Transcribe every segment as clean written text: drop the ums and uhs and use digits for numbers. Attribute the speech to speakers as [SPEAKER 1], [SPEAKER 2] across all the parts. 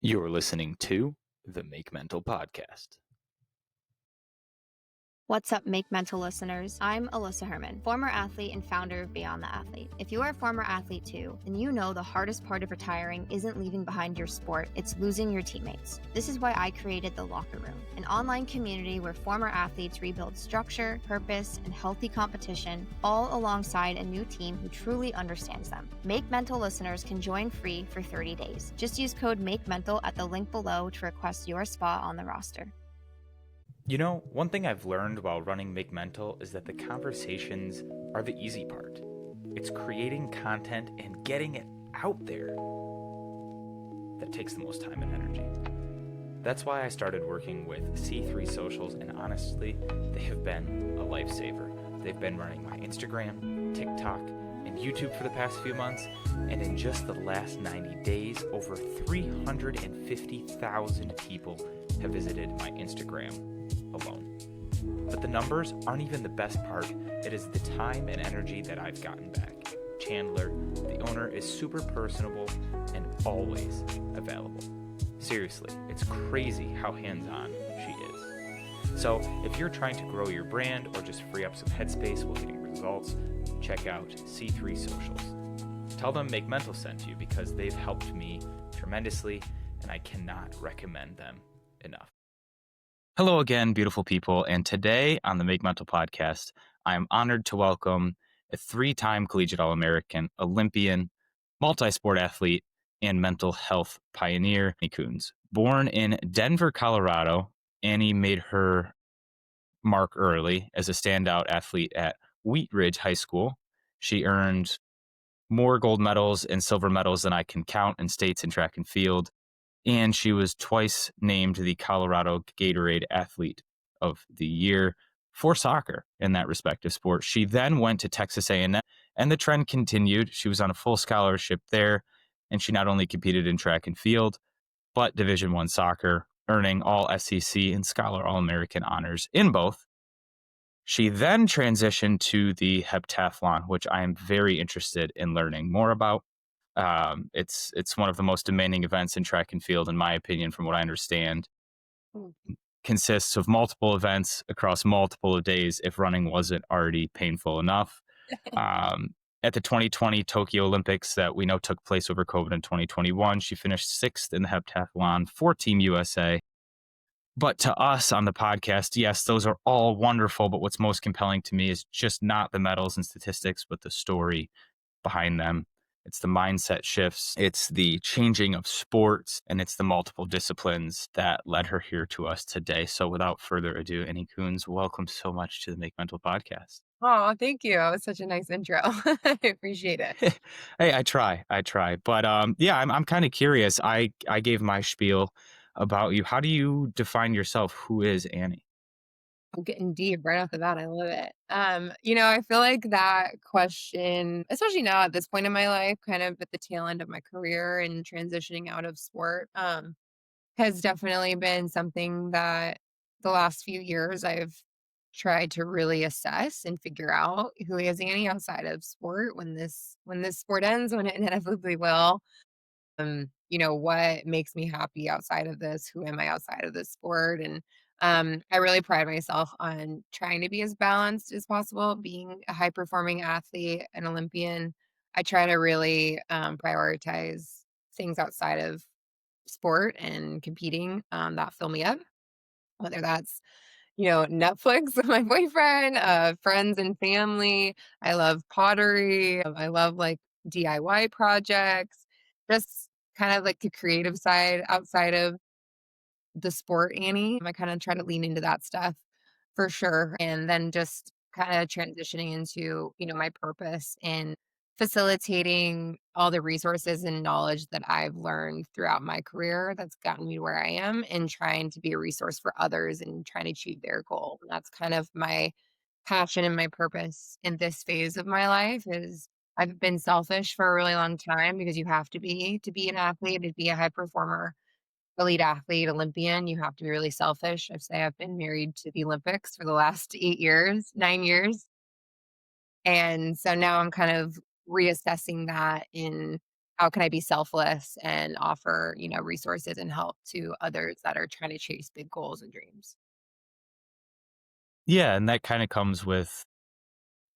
[SPEAKER 1] You're listening to the Make Mental Podcast.
[SPEAKER 2] What's up, Make Mental listeners? I'm Alyssa Herman, former athlete and founder of Beyond the Athlete. If you are a former athlete too, then you know the hardest part of retiring isn't leaving behind your sport, it's losing your teammates. This is why I created The Locker Room, an online community where former athletes rebuild structure, purpose, and healthy competition, all alongside a new team who truly understands them. Make Mental listeners can join free for 30 days. Just use code MakeMental at the link below to request your spot on the roster.
[SPEAKER 1] You know, one thing I've learned while running Make Mental is that the conversations are the easy part. It's creating content and getting it out there that takes the most time and energy. That's why I started working with C3 Socials, and honestly, they have been a lifesaver. They've been running my Instagram, TikTok, and YouTube for the past few months, and in just the last 90 days, over 350,000 people have visited my Instagram alone. But the numbers aren't even the best part. It is the time and energy that I've gotten back. Chandler, the owner, is super personable and always available. Seriously, it's crazy how hands-on she is. So if you're trying to grow your brand or just free up some headspace while getting results, check out C3 Socials. Tell them Make Mental sent you because they've helped me tremendously, and I cannot recommend them enough. Hello again, beautiful people, and today on the Make Mental Podcast, I am honored to welcome a 3-time collegiate All-American Olympian, multi-sport athlete, and mental health pioneer, Annie Kunz. Born in Denver, Colorado, Annie made her mark early as a standout athlete at Wheat Ridge High School. She earned more gold medals and silver medals than I can count in states in track and field. And she was twice named the Colorado Gatorade Athlete of the Year for soccer in that respective sport. She then went to Texas A&M, and the trend continued. She was on a full scholarship there, and she not only competed in track and field, but Division I soccer, earning all SEC and Scholar All-American honors in both. She then transitioned to the Heptathlon, which I am very interested in learning more about. It's one of the most demanding events in track and field, in my opinion, from what I understand. Consists of multiple events across multiple days if running wasn't already painful enough. At the 2020 Tokyo Olympics that we know took place over COVID in 2021, she finished 6th in the heptathlon for Team USA. But to us on the podcast, yes, those are all wonderful, but what's most compelling to me is just not the medals and statistics, but the story behind them. It's the mindset shifts, it's the changing of sports, and it's the multiple disciplines that led her here to us today. So without further ado, Annie Kunz, welcome so much to the Make Mental Podcast.
[SPEAKER 3] Oh, thank you. That was such a nice intro. I appreciate it.
[SPEAKER 1] Hey, I try. But yeah, I'm kind of curious. I gave my spiel about you. How do you define yourself? Who is Annie?
[SPEAKER 3] I'm getting deep right off the bat. I love it. I feel like that question, especially now at this point in my life, kind of at the tail end of my career and transitioning out of sport, has definitely been something that the last few years I've tried to really assess and figure out who is Annie outside of sport when this sport ends, when it inevitably will. What makes me happy outside of this? Who am I outside of this sport? And I really pride myself on trying to be as balanced as possible. Being a high performing athlete, an Olympian, I try to really prioritize things outside of sport and competing that fill me up, whether that's Netflix with my boyfriend, friends and family. I love pottery. I love like DIY projects, just kind of like the creative side outside of the sport, Annie. I kind of try to lean into that stuff for sure. And then just kind of transitioning into, my purpose in facilitating all the resources and knowledge that I've learned throughout my career that's gotten me where I am, and trying to be a resource for others and trying to achieve their goal. And that's kind of my passion and my purpose in this phase of my life. Is I've been selfish for a really long time, because you have to be an athlete, to be a high performer, elite athlete, Olympian. You have to be really selfish. I've been married to the Olympics for the last 9 years. And so now I'm kind of reassessing that in how can I be selfless and offer, resources and help to others that are trying to chase big goals and dreams.
[SPEAKER 1] Yeah, and that kind of comes with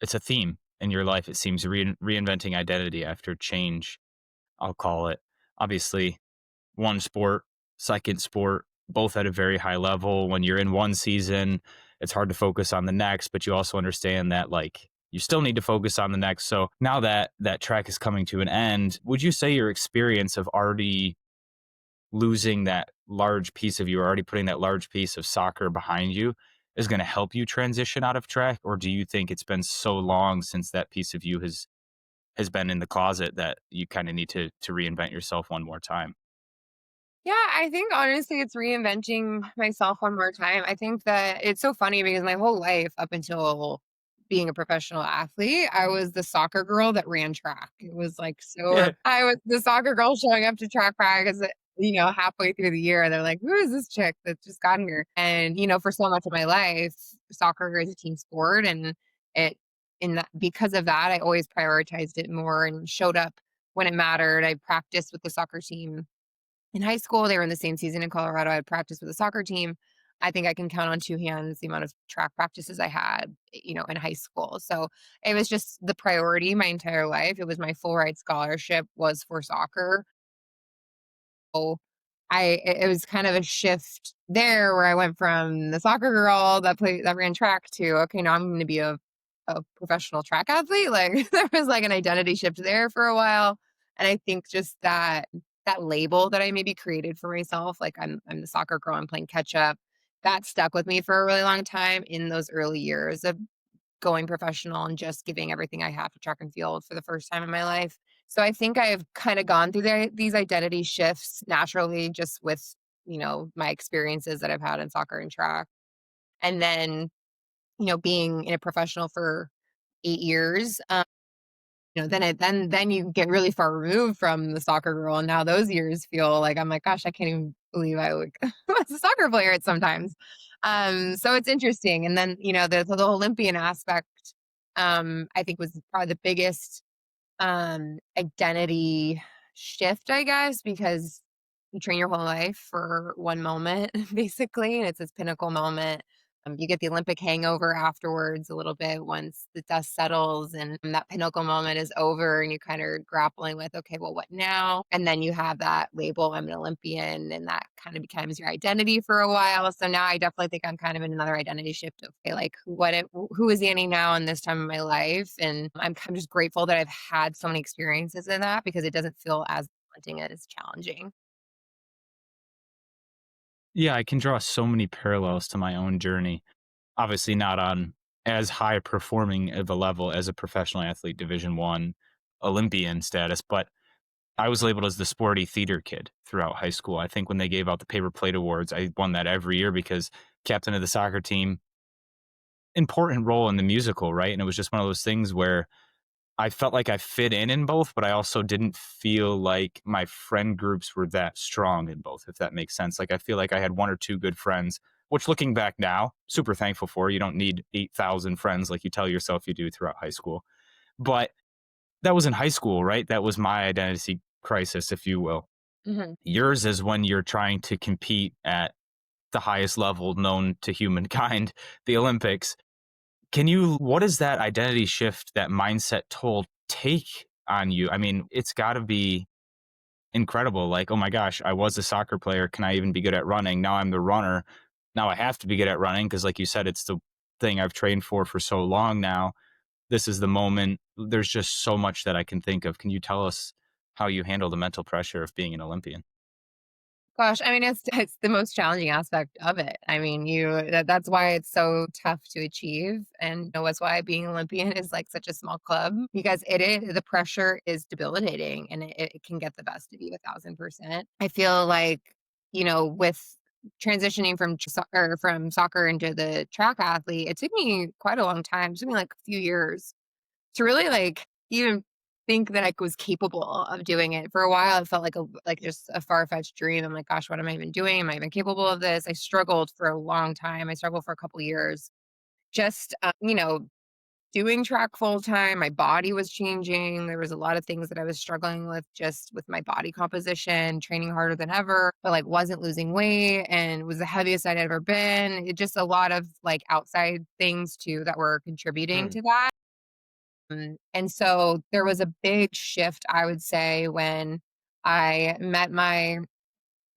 [SPEAKER 1] it's a theme in your life. It seems reinventing identity after change, I'll call it. Obviously, one sport, second sport, both at a very high level. When you're in one season, it's hard to focus on the next, but you also understand that like you still need to focus on the next. So now that that track is coming to an end, would you say your experience of already losing that large piece of you, or already putting that large piece of soccer behind you, is going to help you transition out of track? Or do you think it's been so long since that piece of you has been in the closet that you kind of need to reinvent yourself one more time?
[SPEAKER 3] Yeah, I think honestly, it's reinventing myself one more time. I think that it's so funny because my whole life up until being a professional athlete, I was the soccer girl that ran track. It was like so
[SPEAKER 1] Yeah.
[SPEAKER 3] I was the soccer girl showing up to track practice, halfway through the year. They're like, who is this chick that just got here? And, for so much of my life, soccer is a team sport. And it, in that, because of that, I always prioritized it more and showed up when it mattered. I practiced with the soccer team in high school. They were in the same season in Colorado. I practiced with a soccer team. I think I can count on two hands the amount of track practices I had, in high school. So it was just the priority my entire life. It was my full ride scholarship was for soccer. So it was kind of a shift there where I went from the soccer girl that ran track to, okay, now I'm going to be a professional track athlete. Like there was like an identity shift there for a while. And I think just that label that I maybe created for myself, like I'm the soccer girl, I'm playing catch up, that stuck with me for a really long time in those early years of going professional and just giving everything I have to track and field for the first time in my life. So I think I've kind of gone through these identity shifts naturally just with, my experiences that I've had in soccer and track. And then, being in a professional for 8 years, then you get really far removed from the soccer girl, and now those years feel like I'm like, gosh, I can't even believe I like was a soccer player at sometimes. So it's interesting. And then, the Olympian aspect, I think was probably the biggest identity shift, I guess, because you train your whole life for one moment, basically, and it's this pinnacle moment. You get the Olympic hangover afterwards a little bit once the dust settles and that pinnacle moment is over, and you kind of grappling with, okay, well, what now? And then you have that label, I'm an Olympian, and that kind of becomes your identity for a while. So now I definitely think I'm kind of in another identity shift of, okay, like who is Annie now in this time of my life? And I'm just grateful that I've had so many experiences in that because it doesn't feel as daunting and as challenging.
[SPEAKER 1] Yeah, I can draw so many parallels to my own journey. Obviously, not on as high performing of a level as a professional athlete, Division 1 Olympian status, but I was labeled as the sporty theater kid throughout high school. I think when they gave out the paper plate awards, I won that every year because captain of the soccer team, important role in the musical, right? And it was just one of those things where I felt like I fit in both, but I also didn't feel like my friend groups were that strong in both, if that makes sense. Like I feel like I had one or two good friends, which looking back now, super thankful for. You don't need 8,000 friends like you tell yourself you do throughout high school. But that was in high school, right? That was my identity crisis, if you will.
[SPEAKER 3] Hmm.
[SPEAKER 1] Yours is when you're trying to compete at the highest level known to humankind, the Olympics. What is that identity shift, that mindset toll take on you? I mean, it's got to be incredible. Like, oh my gosh, I was a soccer player. Can I even be good at running? Now I'm the runner. Now I have to be good at running because, like you said, it's the thing I've trained for so long now. This is the moment. There's just so much that I can think of. Can you tell us how you handle the mental pressure of being an Olympian?
[SPEAKER 3] Gosh, I mean, it's the most challenging aspect of it. I mean, that's why it's so tough to achieve, and that's why being Olympian is like such a small club because the pressure is debilitating, and it can get the best of you 1,000%. I feel like with transitioning from soccer into the track athlete, it took me quite a long time. It took me like a few years to really like even think that I was capable of doing it. For a while, it felt like just a far-fetched dream. I'm like, gosh, what am I even doing? Am I even capable of this? I struggled for a long time. I struggled for a couple years. Just doing track full time. My body was changing. There was a lot of things that I was struggling with just with my body composition, training harder than ever, but like wasn't losing weight and was the heaviest I'd ever been. It just a lot of like outside things too that were contributing
[SPEAKER 1] Hmm.
[SPEAKER 3] to that. And so there was a big shift, I would say, when I met my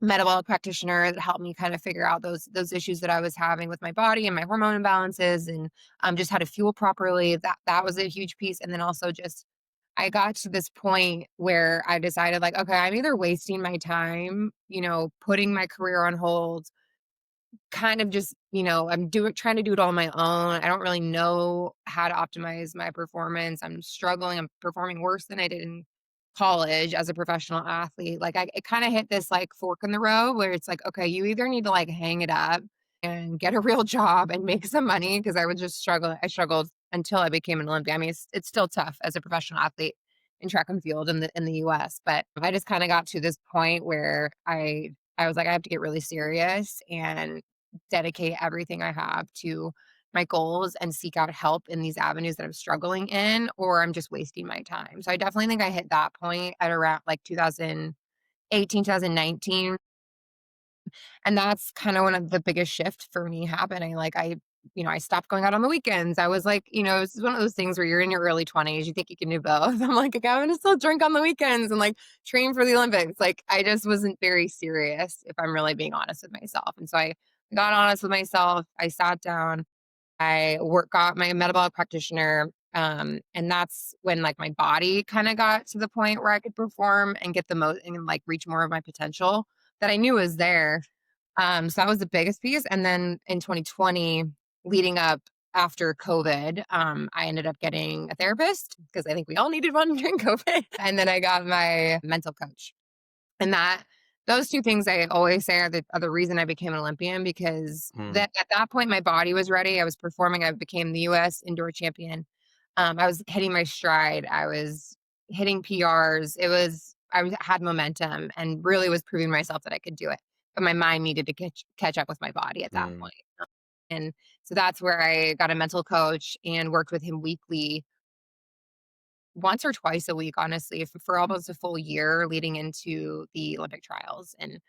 [SPEAKER 3] metabolic practitioner that helped me kind of figure out those issues that I was having with my body and my hormone imbalances and just how to fuel properly. That was a huge piece. And then also just I got to this point where I decided like, okay, I'm either wasting my time, putting my career on hold, kind of just, I'm trying to do it all on my own. I don't really know how to optimize my performance. I'm struggling. I'm performing worse than I did in college as a professional athlete. Like it kind of hit this like fork in the road where it's like, okay, you either need to like hang it up and get a real job and make some money because I would just struggle. I struggled until I became an Olympian. I mean, it's still tough as a professional athlete in track and field in the US, but I just kind of got to this point where I was like, I have to get really serious and dedicate everything I have to my goals and seek out help in these avenues that I'm struggling in, or I'm just wasting my time. So I definitely think I hit that point at around like 2018, 2019. And that's kind of one of the biggest shift for me happening. Like I stopped going out on the weekends. I was like, it's one of those things where you're in your early 20s, you think you can do both. I'm like, okay, I'm gonna still drink on the weekends and like train for the Olympics. Like I just wasn't very serious if I'm really being honest with myself. And so I got honest with myself. I sat down, got my metabolic practitioner. And that's when like my body kind of got to the point where I could perform and get the most and like reach more of my potential that I knew was there. So that was the biggest piece. And then in 2020, leading up after COVID, I ended up getting a therapist because I think we all needed one during COVID. And then I got my mental coach. And those two things I always say are the reason I became an Olympian because
[SPEAKER 1] Hmm.
[SPEAKER 3] that at that point my body was ready. I was performing. I became the US indoor champion. I was hitting my stride. I was hitting PRs. Had momentum and really was proving myself that I could do it. But my mind needed to catch up with my body at that
[SPEAKER 1] Hmm.
[SPEAKER 3] point. And so that's where I got a mental coach and worked with him weekly once or twice a week, honestly, for almost a full year leading into the Olympic trials. And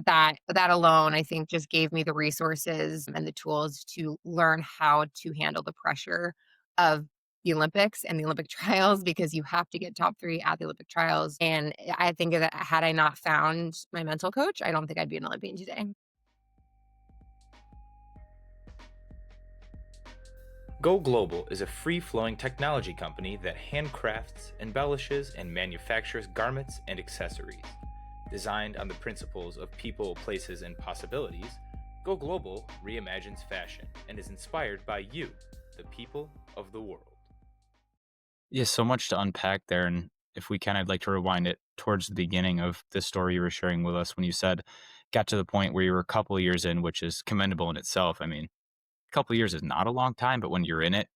[SPEAKER 3] that alone, I think, just gave me the resources and the tools to learn how to handle the pressure of the Olympics and the Olympic trials because you have to get top 3 at the Olympic trials. And I think that had I not found my mental coach, I don't think I'd be an Olympian today.
[SPEAKER 1] Go Global is a free-flowing technology company that handcrafts, embellishes, and manufactures garments and accessories. Designed on the principles of people, places, and possibilities, Go Global reimagines fashion and is inspired by you, the people of the world. Yeah, so much to unpack there. And if we can, I'd like to rewind it towards the beginning of this story you were sharing with us when you said, got to the point where you were a couple of years in, which is commendable in itself. I mean, a couple of years is not a long time, but when you're in it,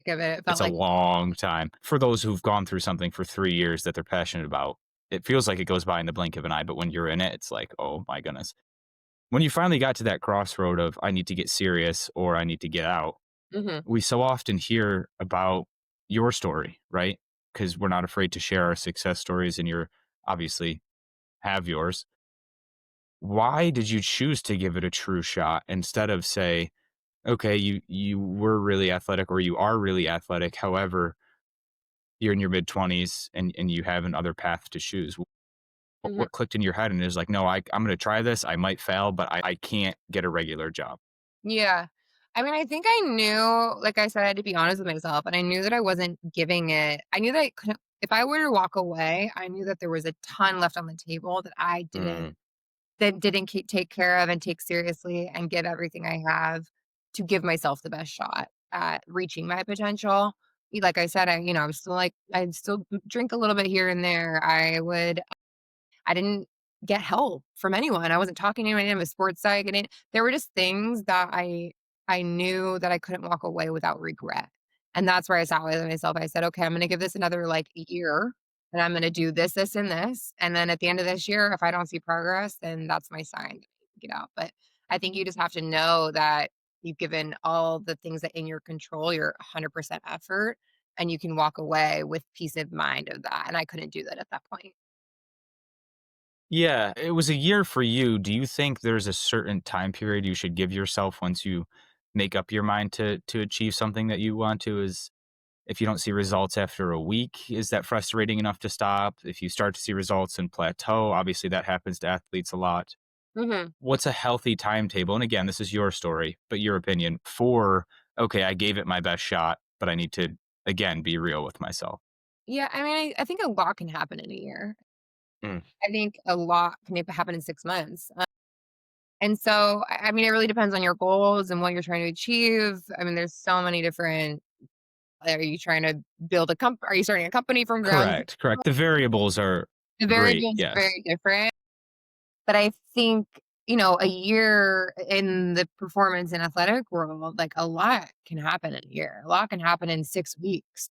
[SPEAKER 3] Give it, it
[SPEAKER 1] it's
[SPEAKER 3] felt
[SPEAKER 1] a
[SPEAKER 3] like,
[SPEAKER 1] long time. For those who've gone through something for 3 years that they're passionate about, it feels like it goes by in the blink of an eye, but when you're in it, it's like, "Oh my goodness." When you finally got to that crossroad of, "I need to get serious or I need to get out,"
[SPEAKER 3] mhm,
[SPEAKER 1] we so often hear about your story, right? Because 'Cause we're not afraid to share our success stories, and you're obviously have yours. Why did you choose to give it a true shot instead of say, "Okay, you were really athletic or you are really athletic, however, you're in your mid-20s and you have another path to choose."
[SPEAKER 3] mhm.
[SPEAKER 1] What clicked in your head and is like, "No, I'm gonna try this. I might fail, but I can't get a regular job."
[SPEAKER 3] Yeah. I mean, I think I knew, like I said, I had to be honest with myself, and I knew that I wasn't giving it. I knew that I couldn't, if I were to walk away, I knew that there was a ton left on the table that
[SPEAKER 1] Mm,
[SPEAKER 3] take care of and take seriously and give everything I have to give myself the best shot at reaching my potential. Like I said, I was still like, I'd still drink a little bit here and there. I didn't get help from anyone. I wasn't talking to anyone. I didn't have a sports psych. There were just things that I knew that I couldn't walk away without regret. And that's where I sat with myself. I said, okay, I'm going to give this another like year and I'm going to do this, this, and this. And then at the end of this year, if I don't see progress, then that's my sign to get out. But I think you just have to know that, you've given all the things that in your control, your 100% effort, and you can walk away with peace of mind of that. And I couldn't do that at that point.
[SPEAKER 1] Yeah, it was a year for you. Do you think there's a certain time period you should give yourself once you make up your mind to achieve something that you want to? Is if you don't see results after a week, is that frustrating enough to stop? If you start to see results and plateau, obviously that happens to athletes a lot.
[SPEAKER 3] Hmm.
[SPEAKER 1] What's a healthy timetable? And again, this is your story, but your opinion for, okay, I gave it my best shot, but I need to, again, be real with myself.
[SPEAKER 3] Yeah, I mean, I think a lot can happen in a year.
[SPEAKER 1] Mm.
[SPEAKER 3] I think a lot can happen in 6 months. And so, I mean, it really depends on your goals and what you're trying to achieve. I mean, there's so many different. Are you trying to build a Are you starting a company from ground zero?
[SPEAKER 1] Correct, correct. The variables are
[SPEAKER 3] The
[SPEAKER 1] great.
[SPEAKER 3] variables are
[SPEAKER 1] Yes.
[SPEAKER 3] very different. But I think, a year in the performance and athletic world, like a lot can happen in a year. A lot can happen in 6 weeks.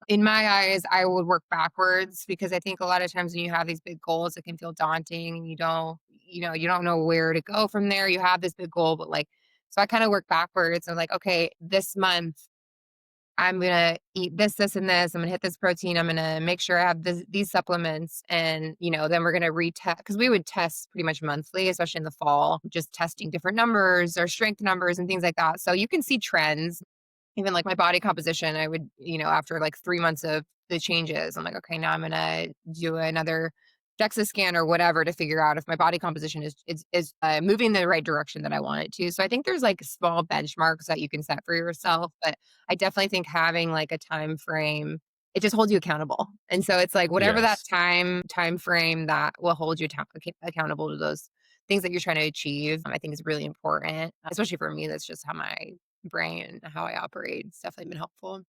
[SPEAKER 3] In my eyes, I would work backwards because I think a lot of times when you have these big goals, it can feel daunting and you don't know where to go from there. You have this big goal, but so I kind of work backwards. I'm like, okay, this month I'm gonna eat this, this, and this. I'm gonna hit this protein. I'm gonna make sure I have these supplements, and then we're gonna retest because we would test pretty much monthly, especially in the fall, just testing different numbers or strength numbers and things like that. So you can see trends. Even like my body composition, I would, after like 3 months of the changes, I'm like, okay, now I'm gonna do another DEXA scan or whatever to figure out if my body composition is moving in the right direction that I want it to. So I think there's like small benchmarks that you can set for yourself, but I definitely think having like a time frame, it just holds you accountable. And so it's like whatever that
[SPEAKER 1] Yes.
[SPEAKER 3] time frame that will hold you accountable to those things that you're trying to achieve, I think is really important, especially for me. That's just how my brain and how I operate. It's definitely been helpful.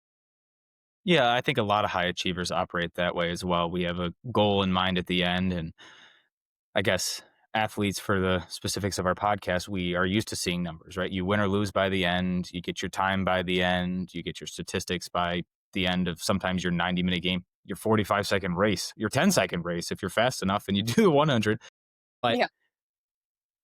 [SPEAKER 1] Yeah, I think a lot of high achievers operate that way as well. We have a goal in mind at the end. And I guess athletes, for the specifics of our podcast, we are used to seeing numbers, right? You win or lose by the end, you get your time by the end, you get your statistics by the end of sometimes your 90-minute game, your 45-second race, your 10-second race if you're fast enough and you do the 100. But
[SPEAKER 3] Yeah.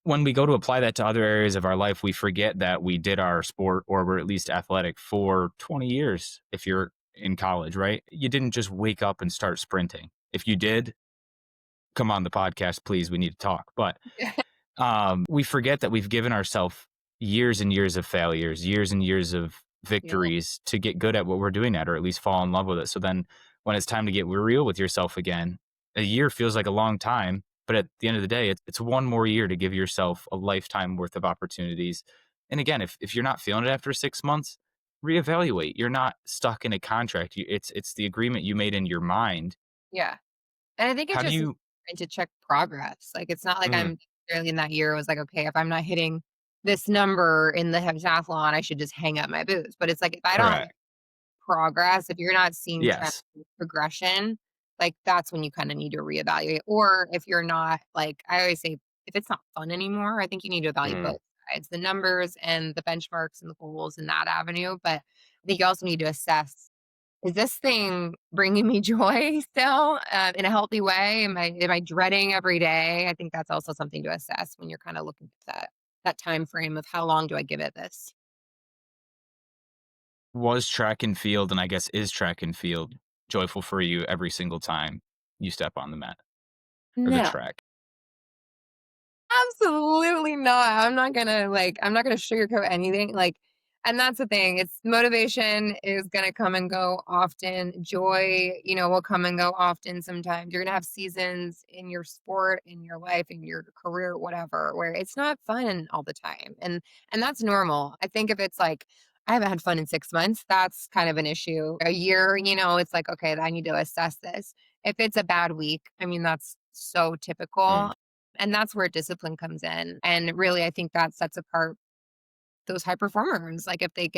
[SPEAKER 1] when we go to apply that to other areas of our life, we forget that we did our sport or we're at least athletic for 20 years if you're in college, right? You didn't just wake up and start sprinting. If you did, come on the podcast, please. We need to talk. But we forget that we've given ourselves years and years of failures, years and years of
[SPEAKER 3] Yeah.
[SPEAKER 1] victories to get good at what we're doing at, or at least fall in love with it. So then when it's time to get real with yourself again, a year feels like a long time. But at the end of the day, it's one more year to give yourself a lifetime worth of opportunities. And again, if you're not feeling it after 6 months, reevaluate. You're not stuck in a contract. It's the agreement you made in your mind.
[SPEAKER 3] Yeah. And I think it's
[SPEAKER 1] How do
[SPEAKER 3] just
[SPEAKER 1] you?
[SPEAKER 3] important to check progress. Like, it's not like
[SPEAKER 1] Mm,
[SPEAKER 3] I'm necessarily in that year was like, okay, if I'm not hitting this number in the heptathlon, I should just hang up my boots. But it's like, if I don't have
[SPEAKER 1] correct.
[SPEAKER 3] progress, if you're not seeing trend
[SPEAKER 1] Yes.
[SPEAKER 3] progression, like that's when you kind of need to reevaluate. Or if you're not, like I always say, if it's not fun anymore, I think you need to evaluate
[SPEAKER 1] Mm,
[SPEAKER 3] both sides, the numbers and the benchmarks and the goals in that avenue. But I think you also need to assess, is this thing bringing me joy still, in a healthy way? Am I dreading every day? I think that's also something to assess when you're kind of looking at that time frame of how long do I give it this?
[SPEAKER 1] was track and field, and I guess is track and field joyful for you every single time you step on the mat or the
[SPEAKER 3] No.
[SPEAKER 1] track?
[SPEAKER 3] Absolutely not. I'm not gonna sugarcoat anything. And that's the thing. It's motivation is gonna come and go often. Joy, will come and go often sometimes. You're gonna have seasons in your sport, in your life, in your career, whatever, where it's not fun all the time. And that's normal. I think if it's like I haven't had fun in 6 months, that's kind of an issue. A year, it's like, okay, I need to assess this. If it's a bad week, I mean, that's so
[SPEAKER 1] Mm.
[SPEAKER 3] typical. And that's where discipline comes in. And really, I think that sets apart those high performers. Like if they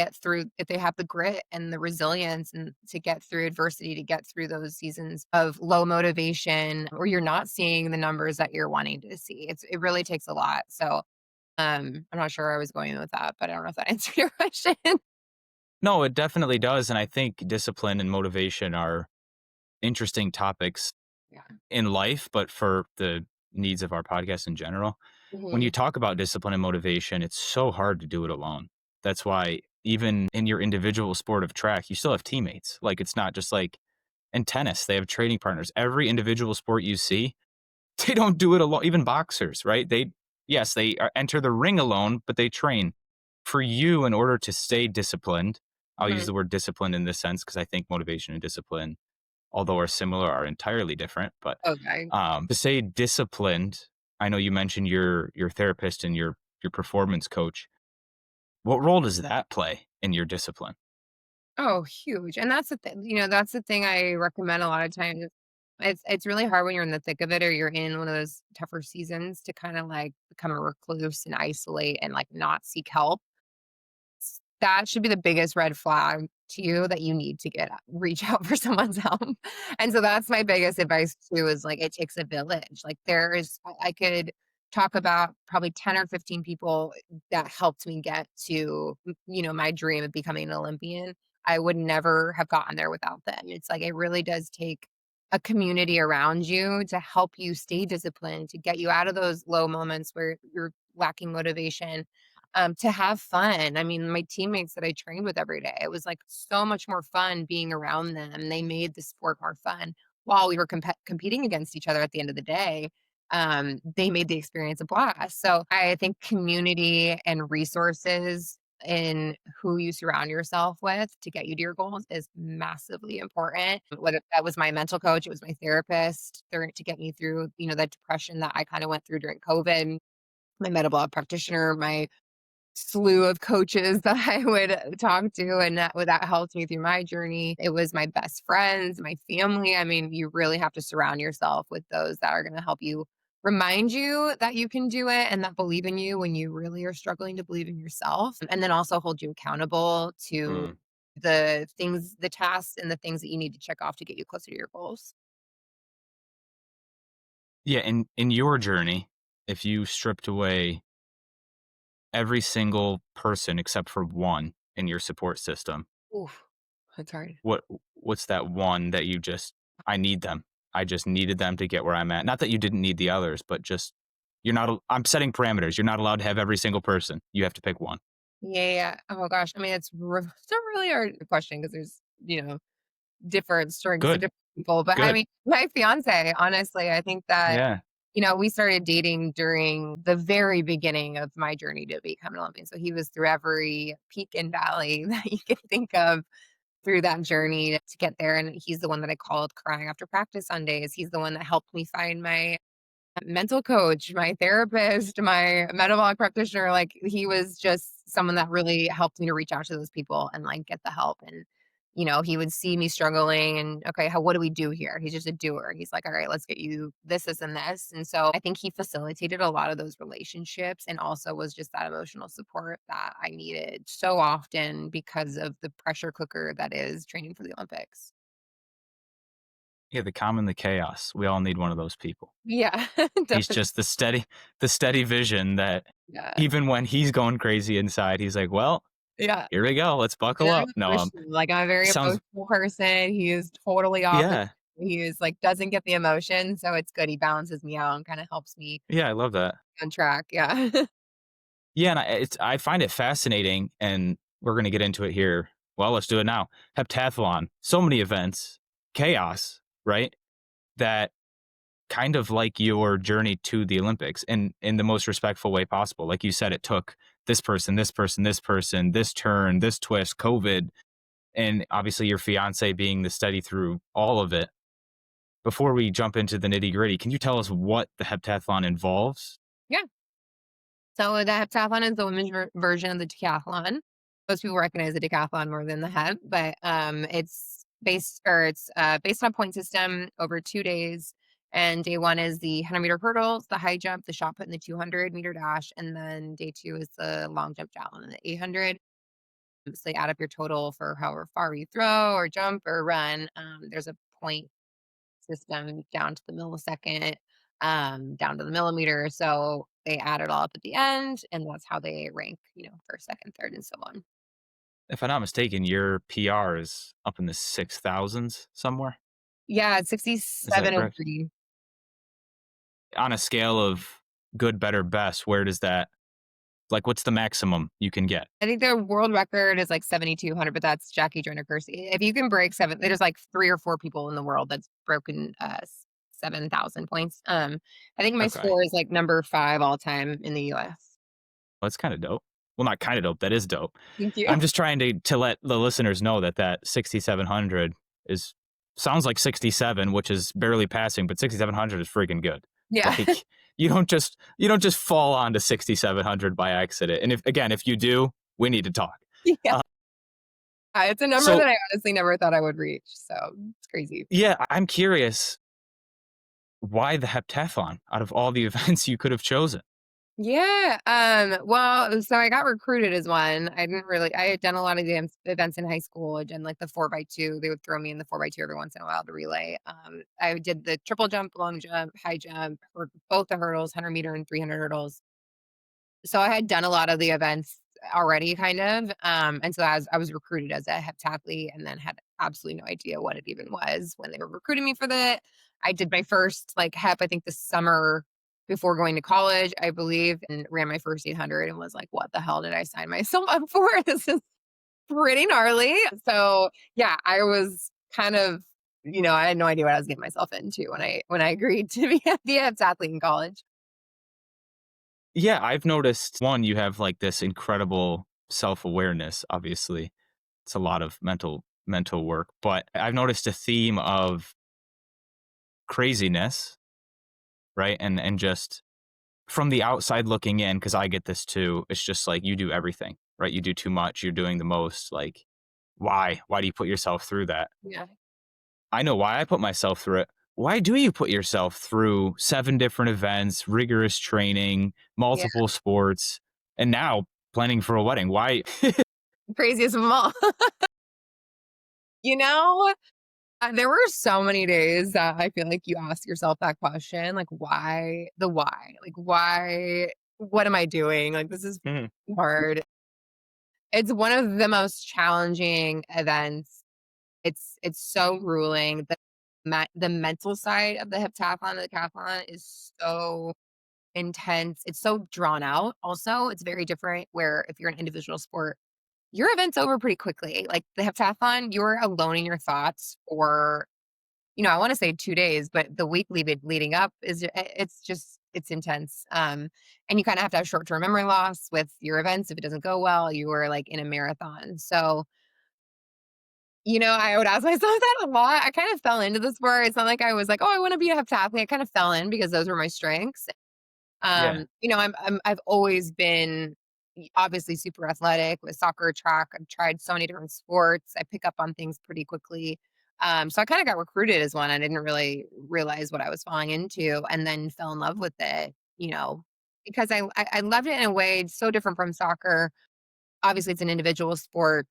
[SPEAKER 3] have the grit and the resilience and to get through adversity, to get through those seasons of low motivation, or you're not seeing the numbers that you're wanting to see. It really takes a lot. So I'm not sure where I was going with that, but I don't know if that answered your question.
[SPEAKER 1] No, it definitely does, and I think discipline and motivation are interesting topics
[SPEAKER 3] Yeah.
[SPEAKER 1] in life, but for the needs of our podcast in general. When you
[SPEAKER 3] Mhm.
[SPEAKER 1] talk about discipline and motivation, it's so hard to do it alone. That's why even in your individual sport of track, you still have teammates. Like it's not just like in tennis, they have training partners. Every individual sport you see, they don't do it alone. Even boxers, right? Yes, they enter the ring alone, but they train. For you, in order to stay disciplined, I'll use
[SPEAKER 3] Mhm.
[SPEAKER 1] the word discipline in this sense because I think motivation and discipline, although are similar, are entirely different. But
[SPEAKER 3] Okay.
[SPEAKER 1] to stay disciplined, I know you mentioned your therapist and your performance coach. What role does that play in your discipline?
[SPEAKER 3] Oh, huge. And that's the thing, that's the thing I recommend a lot of times. It's really hard when you're in the thick of it or you're in one of those tougher seasons to kind of like become a recluse and isolate and like not seek help. That should be the biggest red flag to you that you need to reach out for someone's help. And so that's my biggest advice too is like it takes a village. Like I could talk about probably 10 or 15 people that helped me get to my dream of becoming an Olympian. I would never have gotten there without them. It's like it really does take a community around you to help you stay disciplined, to get you out of those low moments where you're lacking motivation, to have fun. I mean, my teammates that I trained with every day, it was like so much more fun being around them. They made the sport more fun while we were competing against each other at the end of the day. They made the experience a blast. So I think community and resources in who you surround yourself with to get you to your goals is massively important. Whether that was my mental coach, it was my therapist to get me through, that depression that I kind of went through during COVID, my metabolic practitioner, my slew of coaches that I would talk to, and that helped me through my journey. It was my best friends, my family. I mean, you really have to surround yourself with those that are going to help you remind you that you can do it and that believe in you when you really are struggling to believe in yourself. And then also hold you accountable to
[SPEAKER 1] Mm.
[SPEAKER 3] the tasks and the things that you need to check off to get you closer to your goals.
[SPEAKER 1] Yeah, in your journey, if you stripped away every single person except for one in your support system,
[SPEAKER 3] Oof, that's hard.
[SPEAKER 1] what what's that one that you just I need them. I just needed them to get where I'm at. Not that you didn't need the others, but just I'm setting parameters. You're not allowed to have every single person. You have to pick one.
[SPEAKER 3] Yeah, yeah. Oh my gosh. I mean, it's a really hard question because there's, different strengths to
[SPEAKER 1] Good.
[SPEAKER 3] different people. But I
[SPEAKER 1] Good.
[SPEAKER 3] mean, my fiance, honestly, I think that,
[SPEAKER 1] Yeah.
[SPEAKER 3] we started dating during the very beginning of my journey to become an Olympian. So he was through every peak and valley that you can think of through that journey to get there. And he's the one that I called crying after practice on days. He's the one that helped me find my mental coach, my therapist, my metabolic practitioner. Like he was just someone that really helped me to reach out to those people and like get the help. And, he would see me struggling and okay, what do we do here? He's just a doer. He's like, all right, let's get you this, and this. And so I think he facilitated a lot of those relationships and also was just that emotional support that I needed so often because of the pressure cooker that is training for the Olympics.
[SPEAKER 1] Yeah, the calm and the chaos. We all need one of those people.
[SPEAKER 3] Yeah.
[SPEAKER 1] He's
[SPEAKER 3] Definitely.
[SPEAKER 1] just the steady vision that
[SPEAKER 3] Yeah.
[SPEAKER 1] even when he's going crazy inside, he's like, "Well,
[SPEAKER 3] Yeah.
[SPEAKER 1] here we go. Let's buckle
[SPEAKER 3] And I'm
[SPEAKER 1] up." No,
[SPEAKER 3] emotional, like, I'm a very
[SPEAKER 1] sounds
[SPEAKER 3] emotional person, he is totally opposite.
[SPEAKER 1] yeah.
[SPEAKER 3] He is, like, doesn't get the emotion, so it's good, he balances me out and kinda helps me
[SPEAKER 1] Yeah, I love that.
[SPEAKER 3] on track, yeah.
[SPEAKER 1] Yeah, and I find it fascinating, and we're gonna get into it here. Well, let's do it now. Heptathlon, so many events, chaos, right? That kind of like your journey to the Olympics in the most respectful way possible. Like you said, it took this person, this person, this person, this turn, this twist, COVID, and obviously your fiance being the steady through all of it. Before we jump into the nitty gritty, can you tell us what the heptathlon involves?
[SPEAKER 3] Yeah. So, the heptathlon is the women's version of the decathlon. Most people recognize the decathlon more than the hep, but, it's based on a point system over 2 days, and day 1 is the 100-meter hurdles, the high jump, the shot put, and the 200-meter dash, and then day 2 is the long jump javelin and the 800. So you add up your total for however far you throw or jump or run. There's a point system down to the millisecond, down to the millimeter. So they add it all up at the end, and that's how they rank, first, second, third, and so on.
[SPEAKER 1] If I'm not mistaken, your PR is up in the 6,000s somewhere.
[SPEAKER 3] Yeah, it's
[SPEAKER 1] Is that correct?
[SPEAKER 3] 6703.
[SPEAKER 1] on a scale of good, better, best, where does that, like, what's the maximum you can get?
[SPEAKER 3] I think the world record is like 7,200, but that's Jackie Joyner Kersey. If you can break there's like 3 or 4 people in the world that's broken 7,000 points. I think my
[SPEAKER 1] Okay.
[SPEAKER 3] score is like number 5 all time in the US.
[SPEAKER 1] Well, that's kind of dope. Well, not kind of dope. That is dope.
[SPEAKER 3] Thank you.
[SPEAKER 1] I'm just trying to let the listeners know that 6,700 sounds like 67, which is barely passing, but 6,700 is freaking good.
[SPEAKER 3] Yeah.
[SPEAKER 1] Like, you don't just fall onto 6,700 by accident. And if you do, we need to talk.
[SPEAKER 3] Yeah. It's a number
[SPEAKER 1] So-
[SPEAKER 3] that I honestly never thought I would reach. So it's crazy.
[SPEAKER 1] Yeah, I'm curious, why the heptathlon out of all the events you could have chosen?
[SPEAKER 3] Yeah. Well, so I got recruited as one. I had done a lot of the events in high school. I'd done like the 4x2. They would throw me in the 4x2 every once in a while to relay. I did the triple jump, long jump, high jump, both the hurdles, 100-meter and 300 hurdles. So I had done a lot of the events already kind of. And so I was recruited as a heptathlete and then had absolutely no idea what it even was when they were recruiting me for that. I did my first like hep, I think the summer before going to college, I believe, and ran my first 800 and was like, what the hell did I sign myself up for? This is pretty gnarly. So yeah, I was kind of, I had no idea what I was getting myself into when I agreed to be a heptathlete in college.
[SPEAKER 1] Yeah, I've noticed, one, you have like this incredible self-awareness. Obviously, it's a lot of mental work, but I've noticed a theme of craziness, right? And just from the outside looking in, because I get this too, it's just like you do everything, right? You do too much, you're doing the most. Like, why? Why do you put yourself through that?
[SPEAKER 3] Yeah.
[SPEAKER 1] I know why I put myself through it. Why do you put yourself through 7 different events, rigorous training, multiple sports, and now planning for a wedding? Why?
[SPEAKER 3] Craziest of them all. There were so many days that I feel like you ask yourself that question, like, why? The why? Like, why? What am I doing? Like, this is hard. It's one of the most challenging events. It's so grueling. The mental side of the heptathlon and the decathlon is so intense. It's so drawn out. Also, it's very different where if you're an individual sport, your event's over pretty quickly. Like the heptathlon, you're alone in your thoughts for, I want to say 2 days, but the week leading up it's intense. And you kind of have to have short-term memory loss with your events. If it doesn't go well, you are like in a marathon. So, I would ask myself that a lot. I kind of fell into the sport. It's not like I was like, oh, I want to be a heptathlete. I kind of fell in because those were my strengths. I've always been obviously super athletic with soccer, track. I've tried so many different sports. I pick up on things pretty quickly. So I kind of got recruited as one. I didn't really realize what I was falling into and then fell in love with it, because I loved it in a way so different from soccer. Obviously, it's an individual sport.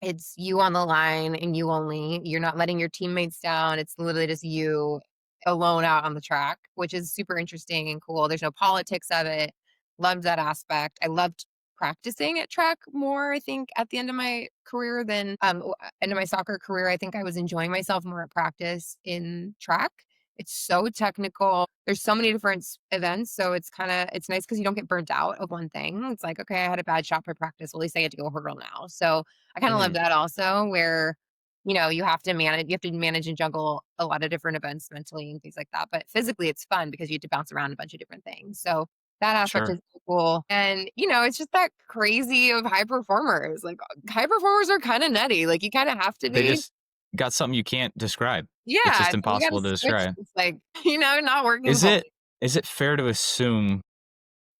[SPEAKER 3] It's you on the line and you only. You're not letting your teammates down. It's literally just you alone out on the track, which is super interesting and cool. There's no politics of it. Loved that aspect. I loved practicing at track more, I think, at the end of my career than end of my soccer career. I think I was enjoying myself more at practice in track. It's so technical. There's so many different events. So it's nice because you don't get burnt out of one thing. It's like, okay, I had a bad shot for practice. Well, at least I get to go hurdle now. So I kind of love that also where, you have to manage and juggle a lot of different events mentally and things like that. But physically it's fun because you have to bounce around a bunch of different things. So that aspect is cool. And, it's just that crazy of high performers. Like high performers are kind of nutty. Like you kind of have to be.
[SPEAKER 1] They just got something you can't describe.
[SPEAKER 3] Yeah.
[SPEAKER 1] It's just impossible to describe.
[SPEAKER 3] It's like, not working.
[SPEAKER 1] Is it fair to assume,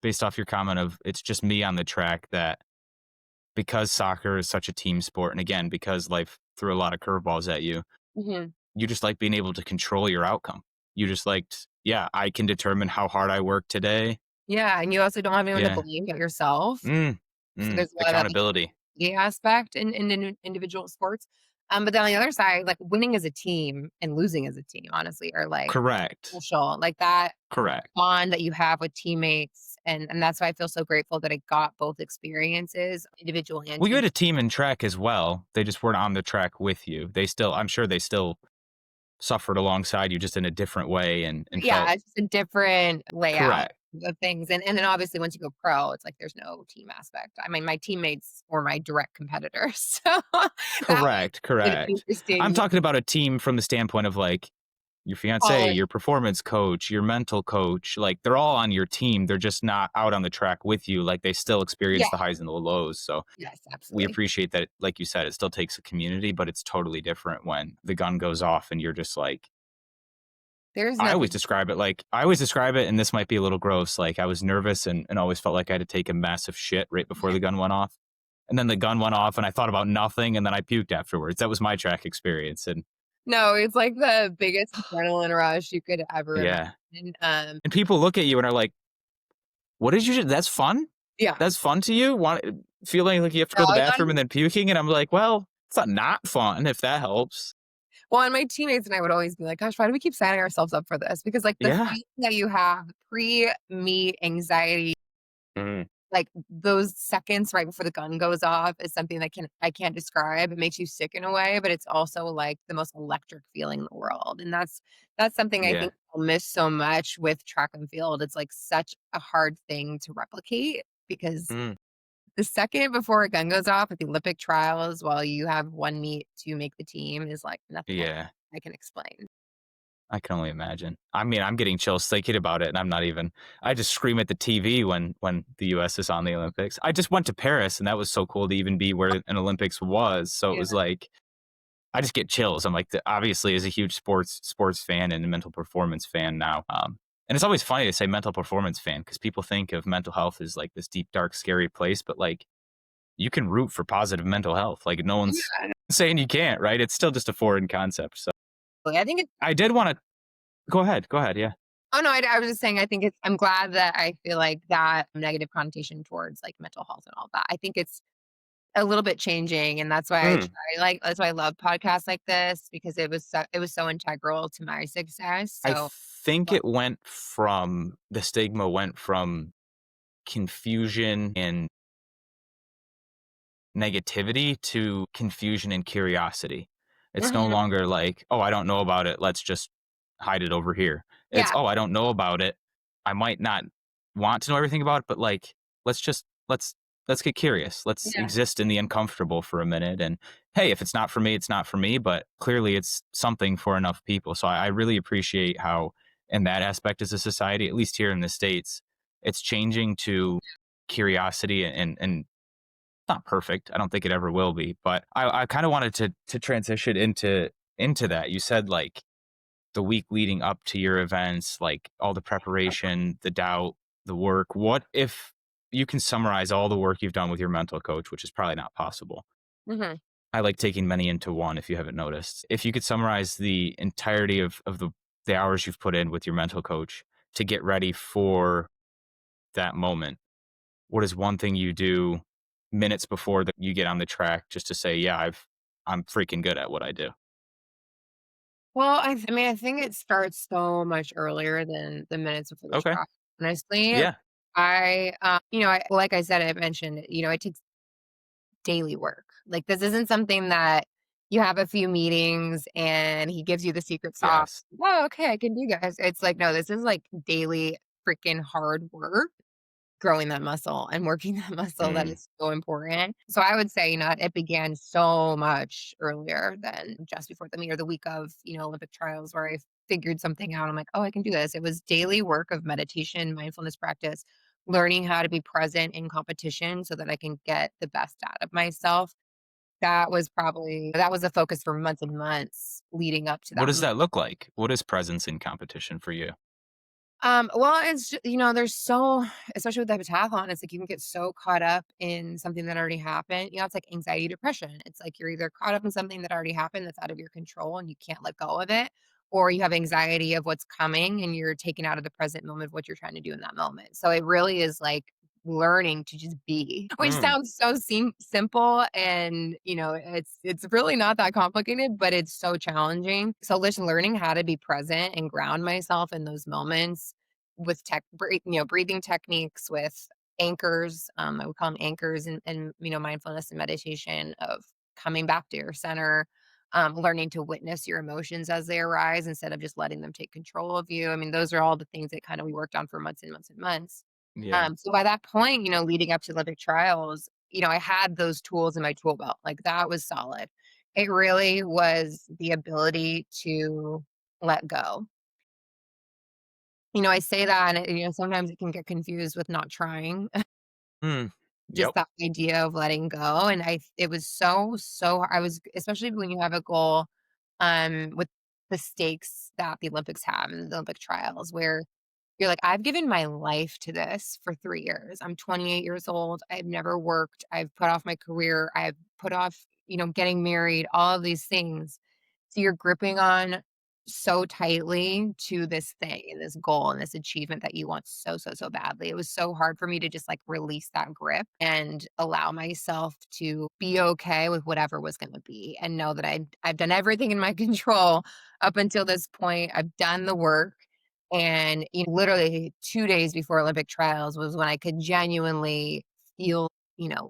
[SPEAKER 1] based off your comment of it's just me on the track, that because soccer is such a team sport, and again, because life threw a lot of curveballs at you, you just like being able to control your outcome. You just liked, I can determine how hard I work today.
[SPEAKER 3] Yeah, and you also don't have anyone to blame but yourself. So there's
[SPEAKER 1] accountability.
[SPEAKER 3] The aspect in individual sports. But then on the other side, like winning as a team and losing as a team, honestly, are like
[SPEAKER 1] correct.
[SPEAKER 3] Crucial. Like that
[SPEAKER 1] correct
[SPEAKER 3] bond that you have with teammates. And that's why I feel so grateful that I got both experiences, individual and
[SPEAKER 1] you had a team in track as well. They just weren't on the track with you. I'm sure they still suffered alongside you just in a different way and
[SPEAKER 3] Yeah,
[SPEAKER 1] felt
[SPEAKER 3] it's just a different layout
[SPEAKER 1] correct.
[SPEAKER 3] of things, and then obviously once you go pro, it's like there's no team aspect. I mean, my teammates were my direct competitors, so that was
[SPEAKER 1] Correct,
[SPEAKER 3] an
[SPEAKER 1] correct. I'm
[SPEAKER 3] interesting
[SPEAKER 1] talking about a team from the standpoint of like your fiance,
[SPEAKER 3] college.
[SPEAKER 1] your performance coach, your mental coach, like they're all on your team. They're just not out on the track with you. Like they still
[SPEAKER 3] Yeah,
[SPEAKER 1] experience the highs and the lows. So
[SPEAKER 3] yes,
[SPEAKER 1] we
[SPEAKER 3] absolutely.
[SPEAKER 1] appreciate that, like you said, it still takes a community, but it's totally different when the gun goes off and you're just like,
[SPEAKER 3] There's
[SPEAKER 1] I always
[SPEAKER 3] nothing.
[SPEAKER 1] describe it like, I always describe it, and this might be a little gross. Like I was nervous and always felt like I had to take a massive shit right before
[SPEAKER 3] Yeah.
[SPEAKER 1] the gun went off. And then the gun went off and I thought about nothing and then I puked afterwards. That was my track experience. And
[SPEAKER 3] No, it's like the biggest adrenaline rush you could ever
[SPEAKER 1] yeah.
[SPEAKER 3] imagine,
[SPEAKER 1] And people look at you and are like, what did you do? That's fun?
[SPEAKER 3] yeah.
[SPEAKER 1] That's fun to you? Feeling like you have to
[SPEAKER 3] No,
[SPEAKER 1] go to the
[SPEAKER 3] I got
[SPEAKER 1] bathroom and then puking? And I'm like, well, it's not fun if that helps.
[SPEAKER 3] well, and my teammates and I would always be like, "Gosh, why do we keep signing ourselves up for this?" Because, like, the
[SPEAKER 1] Yeah.
[SPEAKER 3] feeling that you have pre-meet anxiety,
[SPEAKER 1] Mhm.
[SPEAKER 3] like, those seconds right before the gun goes off is something that I can't describe. It makes you sick in a way, but it's also, like, the most electric feeling in the world, and that's something I
[SPEAKER 1] Yeah.
[SPEAKER 3] think I'll miss so much with track and field. It's, like, such a hard thing to replicate because
[SPEAKER 1] Mm.
[SPEAKER 3] the second before a gun goes off at the Olympic trials while you have one meet to make the team is like nothing
[SPEAKER 1] Yeah.
[SPEAKER 3] I can explain.
[SPEAKER 1] I can only imagine. I mean, I'm getting chills thinking about it, and I just scream at the TV when the US is on the Olympics. I just went to Paris, and that was so cool to even be where an Olympics was. So it
[SPEAKER 3] Yeah.
[SPEAKER 1] was like, I just get chills. I'm like, obviously, as a huge sports fan and a mental performance fan now. And it's always funny to say mental performance fan because people think of mental health as like this deep, dark, scary place, but like you can root for positive mental health. Like no one's
[SPEAKER 3] Yeah,
[SPEAKER 1] saying you can't, right? It's still just a foreign concept. So
[SPEAKER 3] I think it's
[SPEAKER 1] I did want to go ahead. Go ahead. Yeah.
[SPEAKER 3] oh, no, I was just saying I think it's I'm glad that I feel like that negative connotation towards, like, mental health and all that. I think it's a little bit changing, and that's why
[SPEAKER 1] Mm.
[SPEAKER 3] that's why I love podcasts like this because it was so integral to my success,
[SPEAKER 1] I
[SPEAKER 3] so
[SPEAKER 1] think
[SPEAKER 3] well
[SPEAKER 1] the stigma went from confusion and negativity to confusion and curiosity. It's no
[SPEAKER 3] mhm,
[SPEAKER 1] longer like, "Oh, I don't know about it. Let's just hide it over here." It's,
[SPEAKER 3] yeah,
[SPEAKER 1] "Oh, I don't know about it. I might not want to know everything about it, but like, let's just let's get curious. Let's
[SPEAKER 3] yeah,
[SPEAKER 1] exist in the uncomfortable for a minute. And hey, if it's not for me, it's not for me, but clearly it's something for enough people." So I really appreciate how in that aspect as a society, at least here in the States, it's changing to curiosity and not perfect. I don't think it ever will be, but I kind of wanted to transition into that. You said like the week leading up to your events, like all the preparation, the doubt, the work. What if you can summarize all the work you've done with your mental coach, which is probably not possible.
[SPEAKER 3] mhm.
[SPEAKER 1] I like taking many into one if you haven't noticed. If you could summarize the entirety of the hours you've put in with your mental coach to get ready for that moment, what is one thing you do minutes before that you get on the track just to say, yeah, I'm freaking good at what I do?
[SPEAKER 3] Well, I mean, I think it starts so much earlier than the minutes before the
[SPEAKER 1] Okay.
[SPEAKER 3] track, honestly.
[SPEAKER 1] Yeah.
[SPEAKER 3] Like I said, I mentioned, it takes daily work. Like, this isn't something that you have a few meetings and he gives you the secret sauce.
[SPEAKER 1] Yes.
[SPEAKER 3] "Oh, okay, I can do this." It's like, no, this is like daily freaking hard work growing that muscle and working that muscle that
[SPEAKER 1] Mm.
[SPEAKER 3] is so important. So I would say, it began so much earlier than just before the meet or the week of, Olympic trials where I figured something out. I'm like, oh, I can do this. It was daily work of meditation, mindfulness practice, learning how to be present in competition so that I can get the best out of myself. That was a focus for months and months leading up to
[SPEAKER 1] What
[SPEAKER 3] that.
[SPEAKER 1] does that look like? What is presence in competition for you?
[SPEAKER 3] Well, there's so especially with the heptathlon, it's like you can get so caught up in something that already happened. It's like anxiety, depression. It's like you're either caught up in something that already happened that's out of your control and you can't let go of it, or you have anxiety of what's coming and you're taken out of the present moment of what you're trying to do in that moment. So it really is like learning to just be, which
[SPEAKER 1] Mm.
[SPEAKER 3] sounds so simple and it's really not that complicated, but it's so challenging. So just learning how to be present and ground myself in those moments with breathing techniques with anchors. I would call them anchors and mindfulness and meditation of coming back to your center, learning to witness your emotions as they arise instead of just letting them take control of you. I mean, those are all the things that kind of we worked on for months and months and months.
[SPEAKER 1] Yeah.
[SPEAKER 3] So by that point, leading up to Olympic trials, I had those tools in my tool belt. Like that was solid. It really was the ability to let go. I say that, and sometimes it can get confused with not trying.
[SPEAKER 1] Mm.
[SPEAKER 3] Just
[SPEAKER 1] Yep.
[SPEAKER 3] that idea of letting go, and it was so I was especially when you have a goal, with the stakes that the Olympics have and the Olympic trials where you're like, "I've given my life to this for 3 years. I'm 28 years old. I've never worked. I've put off my career. I've put off, getting married, all of these things." So you're gripping on so tightly to this thing and this goal and this achievement that you want so, so, so badly. It was so hard for me to just like release that grip and allow myself to be okay with whatever was going to be and know that I've done everything in my control up until this point. I've done the work. And literally 2 days before Olympic trials was when I could genuinely feel,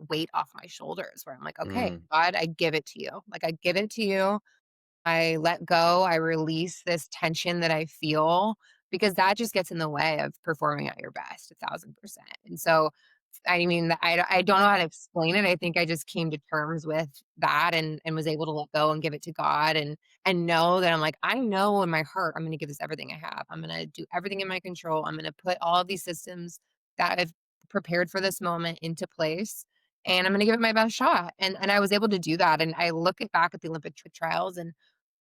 [SPEAKER 3] weight off my shoulders where I'm like, okay,
[SPEAKER 1] Mm.
[SPEAKER 3] God, I give it to you. Like I give it to you. I let go, I release this tension that I feel because that just gets in the way of performing at your best 1,000%. And so, I mean, I don't know how to explain it. I think I just came to terms with that and was able to let go and give it to God and know that I'm like, I know in my heart I'm gonna give this everything I have. I'm gonna do everything in my control. I'm gonna put all of these systems that I've prepared for this moment into place. And I'm gonna give it my best shot. And I was able to do that. And I look it back at the Olympic trials and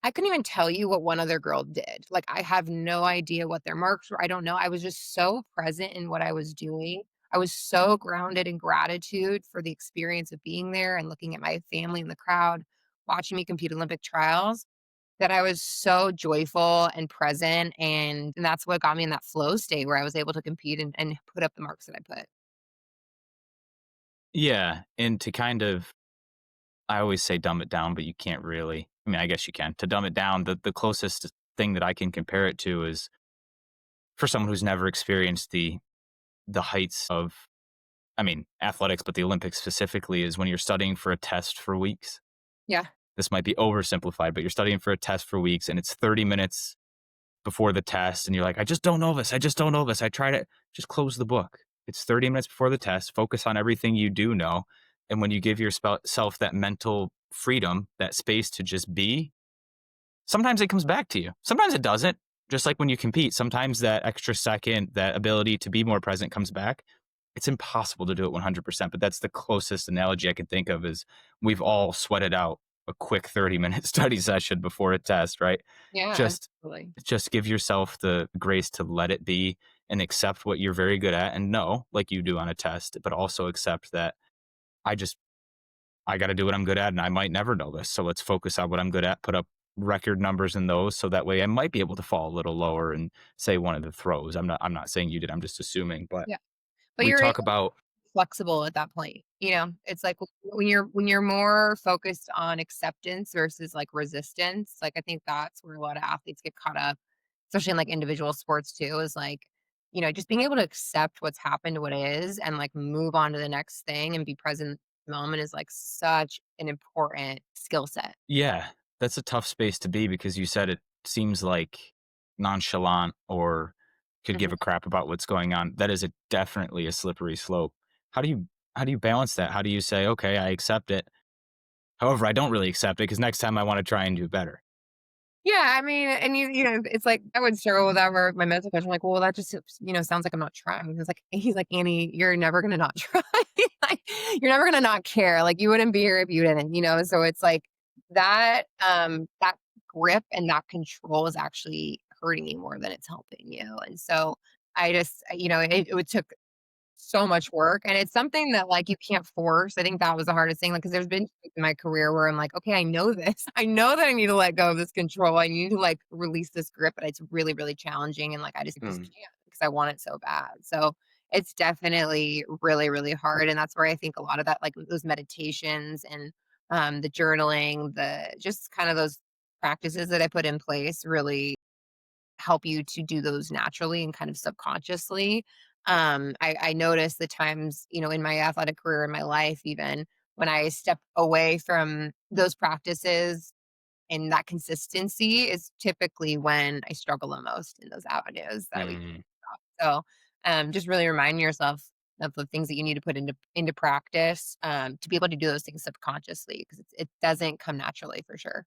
[SPEAKER 3] I couldn't even tell you what one other girl did. Like, I have no idea what their marks were. I don't know. I was just so present in what I was doing. I was so grounded in gratitude for the experience of being there and looking at my family in the crowd, watching me compete Olympic trials, that I was so joyful and present. And that's what got me in that flow state where I was able to compete and put up the marks that I put.
[SPEAKER 1] Yeah. And to kind of, I always say dumb it down, but you can't really. I mean, I guess you can. To dumb it down, the closest thing that I can compare it to is for someone who's never experienced the heights of, I mean, athletics, but the Olympics specifically, is when you're studying for a test for weeks.
[SPEAKER 3] Yeah.
[SPEAKER 1] This might be oversimplified, but you're studying for a test for weeks and it's 30 minutes before the test and you're like, I just don't know this. I just don't know this. I tried it. Just close the book. It's 30 minutes before the test. Focus on everything you do know. And when you give yourself that mental freedom, that space to just be, sometimes it comes back to you. Sometimes it doesn't. Just like when you compete, sometimes that extra second, that ability to be more present comes back. It's impossible to do it 100%, but that's the closest analogy I can think of is we've all sweated out a quick 30-minute study session before a test, right?
[SPEAKER 3] Yeah.
[SPEAKER 1] Just
[SPEAKER 3] Absolutely.
[SPEAKER 1] just give yourself the grace to let it be and accept what you're very good at and know like you do on a test, but also accept that I just I got to do what I'm good at and I might never know this. So let's focus on what I'm good at, put up record numbers in those so that way I might be able to fall a little lower and say one of the throws. I'm not saying you did. I'm just assuming, but
[SPEAKER 3] Yeah. But
[SPEAKER 1] we
[SPEAKER 3] you're
[SPEAKER 1] talk about
[SPEAKER 3] flexible at that point, It's like when you're more focused on acceptance versus, like, resistance, like, I think that's where a lot of athletes get caught up, especially in, like, individual sports too, is, like, just being able to accept what's happened, what it is, and, like, move on to the next thing and be present in the moment is, like, such an important skill set.
[SPEAKER 1] yeah, that's a tough space to be because you said it seems like nonchalant or could
[SPEAKER 3] Mhm.
[SPEAKER 1] give a crap about what's going on. That is definitely a slippery slope. How do you how do you balance that? How do you say, okay, I accept it. However, I don't really accept it because next time I want to try and do better.
[SPEAKER 3] Yeah, I mean, and it's like I would struggle with that where my mental coach, I'm like, well, that just sounds like I'm not trying. He's like, Annie, you're never gonna not try. Like, you're never gonna not care. Like, you wouldn't be here if you didn't. So it's like that grip and that control is actually hurting you more than it's helping you. And so I just, it took so much work, and it's something that, like, you can't force. I think that was the hardest thing, like, because there's been times in my career where I'm like, "Okay, I know this. I know that I need to let go of this control. I need to, like, release this grip," but it's really, really challenging, and, like, I just
[SPEAKER 1] Mm.
[SPEAKER 3] can't because I want it so bad. So, it's definitely really, really hard, and that's where I think a lot of that, like, those meditations and, the journaling, the just kind of those practices that I put in place really help you to do those naturally and kind of subconsciously. I noticed the times, in my athletic career, in my life, even when I stepped away from those practices And that consistency is typically when I struggle the most in those avenues that we
[SPEAKER 1] Mm.
[SPEAKER 3] so, just really remind yourself of the things that you need to put into practice, to be able to do those things subconsciously, because it doesn't come naturally for sure.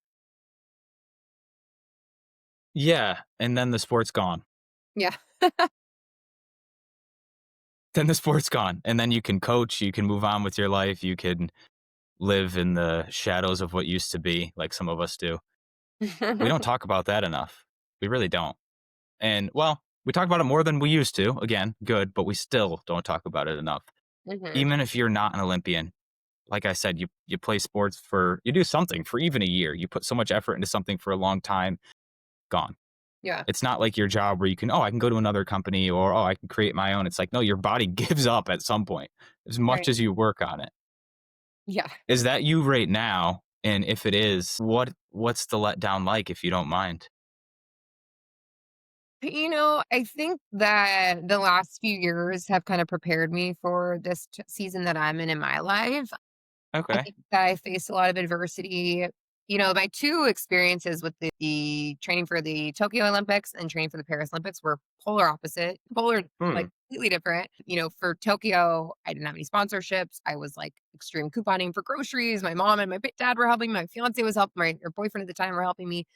[SPEAKER 1] Yeah, and then the sport's gone.
[SPEAKER 3] Yeah.
[SPEAKER 1] Then the sport's gone, and then you can coach, you can move on with your life, you can live in the shadows of what used to be, like some of us do. We don't talk about that enough. We really don't. And, well, we talk about it more than we used to. Again, good, but we still don't talk about it enough.
[SPEAKER 3] Mhm.
[SPEAKER 1] Even if you're not an Olympian, like I said, you play sports you do something for even a year. You put so much effort into something for a long time, gone.
[SPEAKER 3] Yeah.
[SPEAKER 1] It's not like your job where you can, oh, I can go to another company or, oh, I can create my own. It's like, no, your body gives up at some point as much
[SPEAKER 3] Right.
[SPEAKER 1] as you work on it.
[SPEAKER 3] Yeah.
[SPEAKER 1] Is that you right now? And if it is, what's the letdown like, if you don't mind?
[SPEAKER 3] I think that the last few years have kind of prepared me for this season that I'm in my life. I
[SPEAKER 1] Okay.
[SPEAKER 3] think that I faced a lot of adversity. My two experiences with the training for the Tokyo Olympics and training for the Paris Olympics were polar opposite,
[SPEAKER 1] Hmm.
[SPEAKER 3] like completely different. For Tokyo, I didn't have any sponsorships. I was like extreme couponing for groceries. My mom and my dad were helping. My fiance was helping. My or boyfriend at the time were helping me.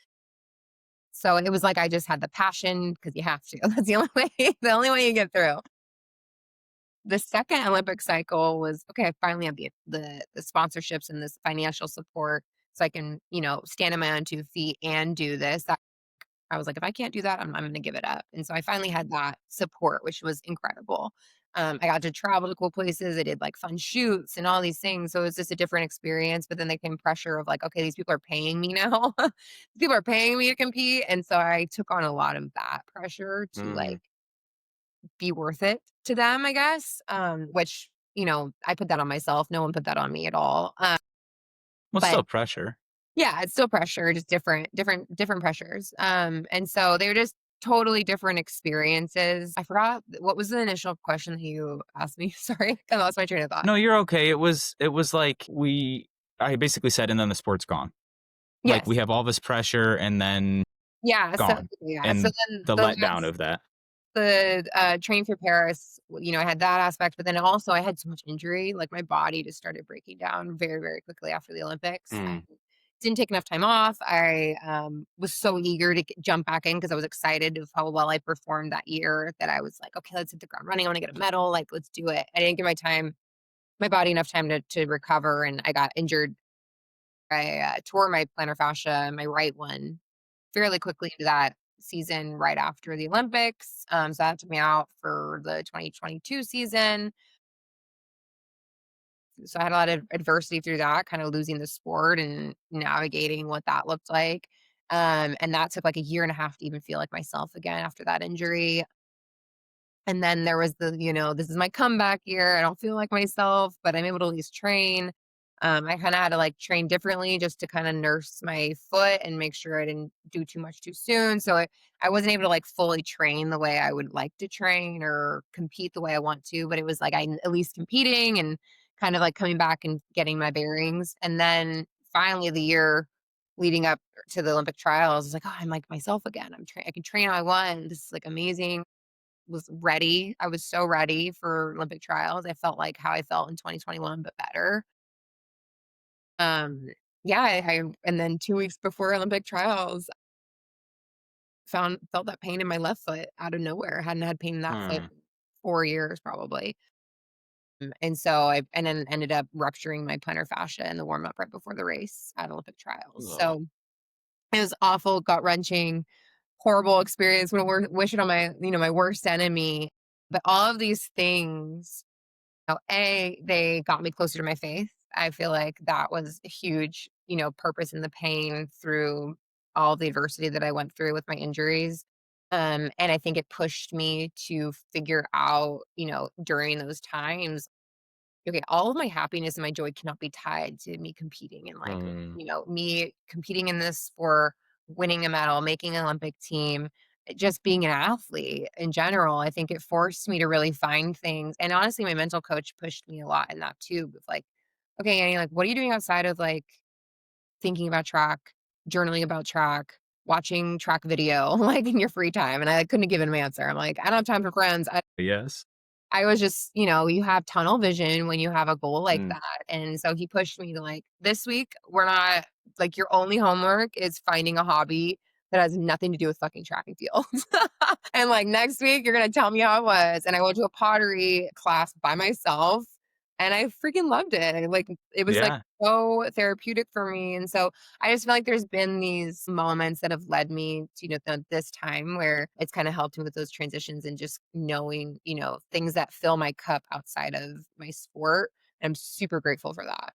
[SPEAKER 3] So it was like I just had the passion because you have to. That's the only way. The only way you get through. The second Olympic cycle was, okay, I finally have the sponsorships and this financial support so I can, stand on my own 2 feet and do this. That I was like, if I can't do that, I'm gonna give it up. And so I finally had that support, which was incredible. I got to travel to cool places. I did like fun shoots and all these things. So it was just a different experience. But then there came pressure of like, okay, these people are paying me now. People are paying me to compete. And so I took on a lot of that pressure to
[SPEAKER 1] Mm.
[SPEAKER 3] like be worth it to them, I guess. Which, I put that on myself. No one put that on me at all.
[SPEAKER 1] Well,
[SPEAKER 3] But
[SPEAKER 1] still pressure.
[SPEAKER 3] yeah, it's still pressure, just different pressures. And so they were just totally different experiences. I forgot what was the initial question that you asked me. Sorry, I lost my train of thought.
[SPEAKER 1] No, you're okay. It was like I basically said, and then the sport's gone. Like
[SPEAKER 3] Yes.
[SPEAKER 1] we have all this pressure and then
[SPEAKER 3] Yeah. So
[SPEAKER 1] gone.
[SPEAKER 3] yeah. So
[SPEAKER 1] And
[SPEAKER 3] then
[SPEAKER 1] the
[SPEAKER 3] the
[SPEAKER 1] letdown
[SPEAKER 3] last
[SPEAKER 1] of that.
[SPEAKER 3] the train for Paris, I had that aspect, but then also I had so much injury, like my body just started breaking down very, very quickly after the Olympics. I
[SPEAKER 1] Mm.
[SPEAKER 3] didn't take enough time off. I was so eager to jump back in because I was excited of how well I performed that year that I was like, okay, let's hit the ground running. I want to get a medal. Like, let's do it. I didn't give my body enough time to recover, and I got injured. I tore my plantar fascia, my right one, fairly quickly into that season right after the Olympics. So that took me out for the 2022 season. So I had a lot of adversity through that, kind of losing the sport and navigating what that looked like. And that took like a year and a half to even feel like myself again after that injury. And then there was this is my comeback year. I don't feel like myself, but I'm able to at least train. I kind of had to like train differently just to kind of nurse my foot and make sure I didn't do too much too soon. So I wasn't able to like fully train the way I would like to train or compete the way I want to, but it was like I'm at least competing and kind of like coming back and getting my bearings. And then finally the year leading up to the Olympic trials, I was like, oh, I'm like myself again. I can train how I want. This is like amazing. Was ready. I was so ready for Olympic trials. I felt like how I felt in 2021, but better. Um, yeah, and then 2 weeks before Olympic trials, felt that pain in my left foot out of nowhere. Hadn't had pain in that foot
[SPEAKER 1] Mm.
[SPEAKER 3] in 4 years probably. And so and then ended up rupturing my plantar fascia in the warm up right before the race at Olympic trials.
[SPEAKER 1] Ugh.
[SPEAKER 3] So it was awful, gut wrenching, horrible experience. Wouldn't wish it on my worst enemy. But all of these things, they got me closer to my faith. I feel like that was a huge, purpose in the pain through all the adversity that I went through with my injuries. And I think it pushed me to figure out, during those times, okay, all of my happiness and my joy cannot be tied to me competing and like,
[SPEAKER 1] Mm.
[SPEAKER 3] me competing in this sport, winning a medal, making an Olympic team, just being an athlete in general. I think it forced me to really find things. And honestly, my mental coach pushed me a lot in that too. With like, okay, Annie, like, what are you doing outside of like thinking about track? journaling about track, watching track video, like in your free time. And I couldn't give him an answer. I'm like, I don't have time for friends.
[SPEAKER 1] Yes.
[SPEAKER 3] I was just, you have tunnel vision when you have a goal like
[SPEAKER 1] Mm.
[SPEAKER 3] that. And so he pushed me to like, this week, we're not like, your only homework is finding a hobby that has nothing to do with fucking track and field. And like next week, you're going to tell me how it was. And I went to a pottery class by myself and I freaking loved it. Like, it was like
[SPEAKER 1] Yeah.
[SPEAKER 3] so therapeutic for me. And so I just feel like there's been these moments that have led me to, this time where it's kind of helped me with those transitions and just knowing, things that fill my cup outside of my sport. I'm super grateful for that.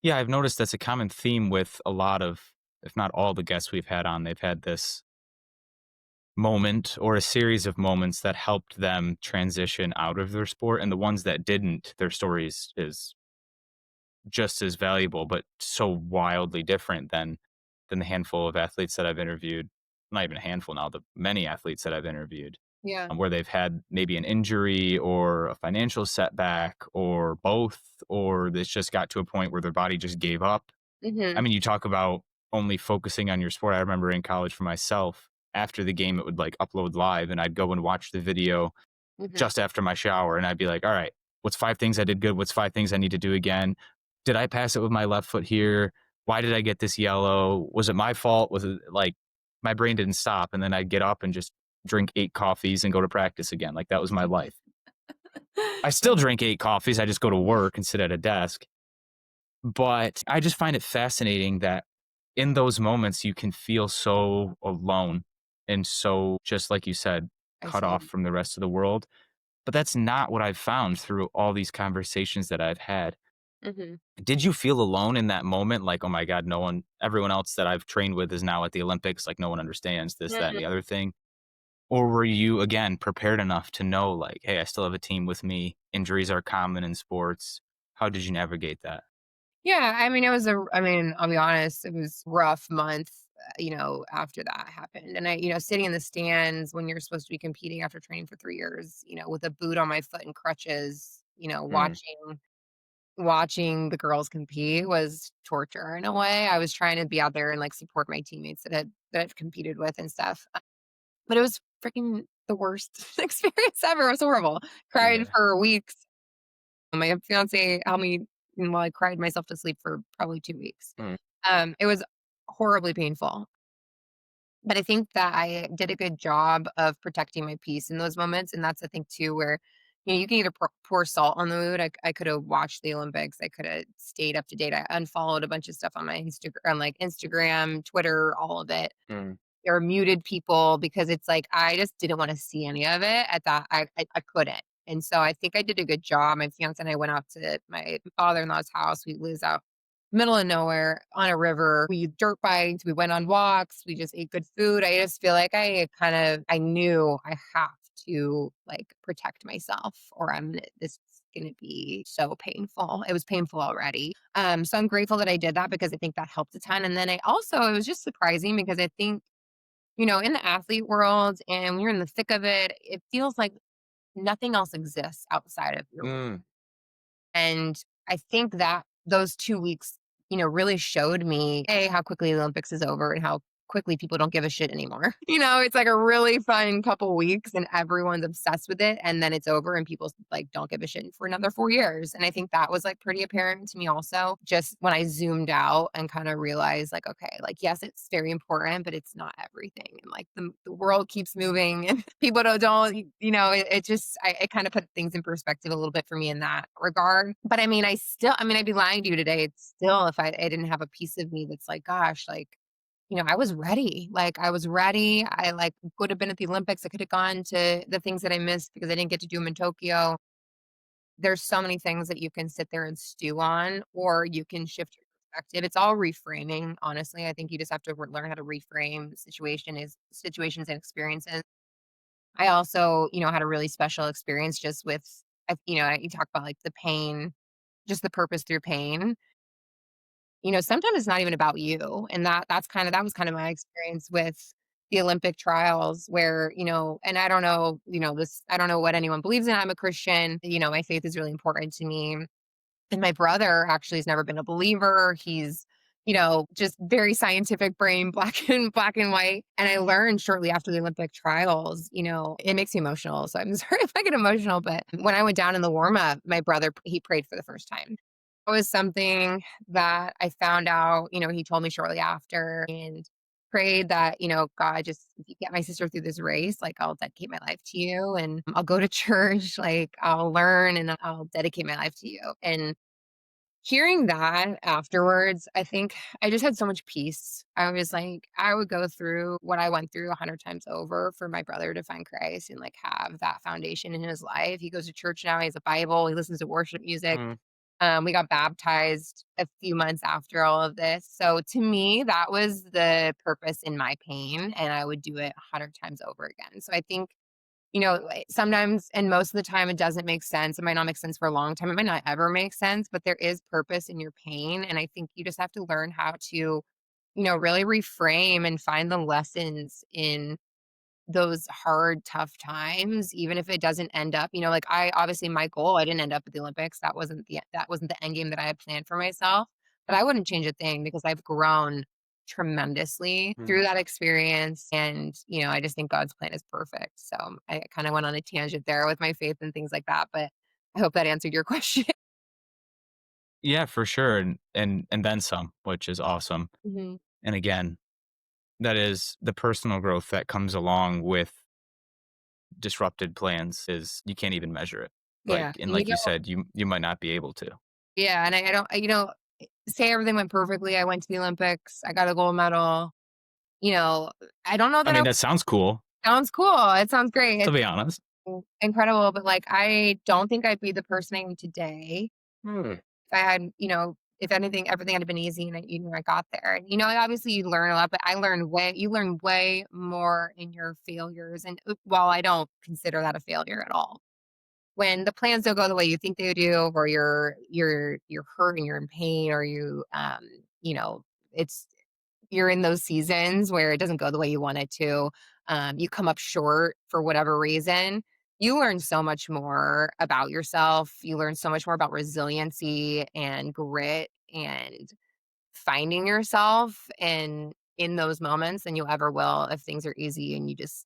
[SPEAKER 1] Yeah, I've noticed that's a common theme with a lot of, if not all the guests we've had on. They've had this moment or a series of moments that helped them transition out of their sport. And the ones that didn't, their stories is just as valuable, but so wildly different than the handful of athletes that I've interviewed. Not even a handful now, the many athletes that I've interviewed,
[SPEAKER 3] Yeah.
[SPEAKER 1] where they've had maybe an injury or a financial setback or both, or this just got to a point where their body just gave up. I
[SPEAKER 3] Hmm.
[SPEAKER 1] mean, you talk about only focusing on your sport. I remember in college for myself, after the game, it would like upload live and I'd go and watch the video
[SPEAKER 3] Hmm.
[SPEAKER 1] just after my shower. And I'd be like, all right, what's 5 things I did good? What's 5 things I need to do again? Did I pass it with my left foot here? Why did I get this yellow? Was it my fault? Was it like my brain didn't stop? And then I'd get up and just drink 8 coffees and go to practice again. Like that was my life. I still drink 8 coffees. I just go to work and sit at a desk. But I just find it fascinating that in those moments, you can feel so alone and so, just like you said,
[SPEAKER 3] I
[SPEAKER 1] cut off
[SPEAKER 3] see.
[SPEAKER 1] from the rest of the world. But that's not what I've found through all these conversations that I've had.
[SPEAKER 3] Hmm.
[SPEAKER 1] Did you feel alone in that moment? Like, oh my God, everyone else that I've trained with is now at the Olympics. Like, no one understands this, that, and the other thing. Or were you, again, prepared enough to know, like, hey, I still have a team with me. Injuries are common in sports. How did you navigate that?
[SPEAKER 3] Yeah, I mean, I'll be honest, it was rough month, after that happened. And sitting in the stands when you're supposed to be competing after training for 3 years, with a boot on my foot and crutches,
[SPEAKER 1] Mm,
[SPEAKER 3] watching the girls compete was torture in a way. I was trying to be out there and like support my teammates that I've competed with and stuff. But it was freaking the worst experience ever. It was horrible. Cried
[SPEAKER 1] yeah.
[SPEAKER 3] for weeks. My fiance helped me while I cried myself to sleep for probably 2 weeks.
[SPEAKER 1] Mm,
[SPEAKER 3] It was horribly painful, but I think that I did a good job of protecting my peace in those moments, and that's the thing too where, you can either pour salt on the wound. I could have watched the Olympics. I could have stayed up to date. I unfollowed a bunch of stuff on my Instagram, Twitter, all of it,
[SPEAKER 1] mm.
[SPEAKER 3] or muted people because it's like I just didn't want to see any of it at that. I couldn't. And so I think I did a good job. My fiance and I went out to my father-in-law's house. We lives out middle of nowhere on a river. We dirt biked, we went on walks, we just ate good food. I just feel like I knew I have to like protect myself or this is gonna be so painful. It was painful already. So I'm grateful that I did that because I think that helped a ton. And then it was just surprising because I think in the athlete world and when you're in the thick of it, it feels like nothing else exists outside of your work.
[SPEAKER 1] Mm.
[SPEAKER 3] And I think that those 2 weeks, really showed me, A, how quickly the Olympics is over and how quickly people don't give a shit anymore. It's like a really fun couple weeks and everyone's obsessed with it. And then it's over and people like don't give a shit for another 4 years. And I think that was like pretty apparent to me also, just when I zoomed out and kind of realized like, okay, like, yes, it's very important, but it's not everything. And like the world keeps moving and people it just, it kind of put things in perspective a little bit for me in that regard. But I mean, I'd be lying to you today. It's still, if I didn't have a piece of me that's like, gosh, like, I was ready. Like I was ready. I like could have been at the Olympics. I could have gone to the things that I missed because I didn't get to do them in Tokyo. There's so many things that you can sit there and stew on, or you can shift your perspective. It's all reframing, honestly. I think you just have to learn how to reframe situations and experiences. I also, had a really special experience just with, you talk about like the pain, just the purpose through pain. Sometimes it's not even about you. And that was kind of my experience with the Olympic trials where, and I don't know, I don't know what anyone believes in. I'm a Christian. My faith is really important to me. And my brother actually has never been a believer. He's, just very scientific brain, black and white. And I learned shortly after the Olympic trials, it makes me emotional. So I'm sorry if I get emotional, but when I went down in the warm up, my brother, he prayed for the first time. It was something that I found out, he told me shortly after and prayed that, God, just if you get my sister through this race, like I'll dedicate my life to you and I'll go to church, like I'll learn and I'll dedicate my life to you. And hearing that afterwards, I think I just had so much peace. I was like, I would go through what I went through 100 times over for my brother to find Christ and like have that foundation in his life. He goes to church now. He has a Bible. He listens to worship music.
[SPEAKER 1] Mm.
[SPEAKER 3] We got baptized a few months after all of this. So to me, that was the purpose in my pain, and I would do it 100 times over again. So I think sometimes and most of the time it doesn't make sense. It might not make sense for a long time. It might not ever make sense, but there is purpose in your pain. And I think you just have to learn how to, really reframe and find the lessons in those hard, tough times, even if it doesn't end up, like obviously my goal, I didn't end up at the Olympics. That wasn't the end game that I had planned for myself, but I wouldn't change a thing because I've grown tremendously through that experience. And, I just think God's plan is perfect. So I kind of went on a tangent there with my faith and things like that, but I hope that answered your question.
[SPEAKER 1] Yeah, for sure. And then some, which is awesome.
[SPEAKER 3] Mhm.
[SPEAKER 1] And again, that is the personal growth that comes along with disrupted plans is you can't even measure it.
[SPEAKER 3] Yeah.
[SPEAKER 1] And
[SPEAKER 3] And
[SPEAKER 1] like you said, you might not be able to.
[SPEAKER 3] yeah. And I don't, say everything went perfectly. I went to the Olympics. I got a gold medal. You know, I don't know
[SPEAKER 1] I
[SPEAKER 3] that
[SPEAKER 1] mean, that sounds cool,
[SPEAKER 3] sounds cool. It sounds great.
[SPEAKER 1] to
[SPEAKER 3] It's
[SPEAKER 1] be honest.
[SPEAKER 3] incredible, but like I don't think I'd be the person I am today
[SPEAKER 1] Hmm.
[SPEAKER 3] if I had, if anything, everything had been easy and I got there. And obviously you learn a lot, but you learn way more in your failures. And while I don't consider that a failure at all, when the plans don't go the way you think they do, or you're hurt and you're in pain, or you know, it's you're in those seasons where it doesn't go the way you want it to, you come up short for whatever reason, you learn so much more about yourself. You learn so much more about resiliency and grit and finding yourself and in those moments than you ever will if things are easy and you just,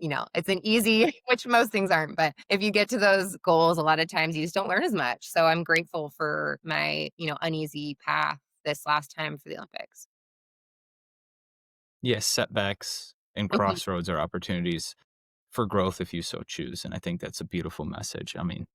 [SPEAKER 3] it's an easy, which most things aren't. But if you get to those goals, a lot of times you just don't learn as much. So I'm grateful for my, uneasy path this last time for the Olympics.
[SPEAKER 1] Yes, setbacks and
[SPEAKER 3] Mhm.
[SPEAKER 1] crossroads are opportunities for growth if you so choose. And I think that's a beautiful message. I mean,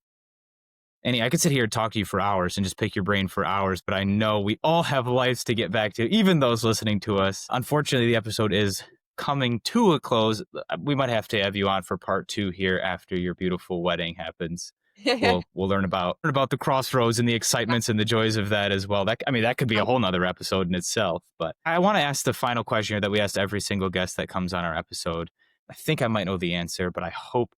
[SPEAKER 1] Annie, I could sit here and talk to you for hours and just pick your brain for hours, but I know we all have lives to get back to, even those listening to us. Unfortunately, the episode is coming to a close. We might have to have you on for part 2 here after your beautiful wedding happens. We'll learn about the crossroads and the excitements and the joys of that as well. That could be a whole nother episode in itself. But I want to ask the final question here that we asked every single guest that comes on our episode. I think I might know the answer, but I hope.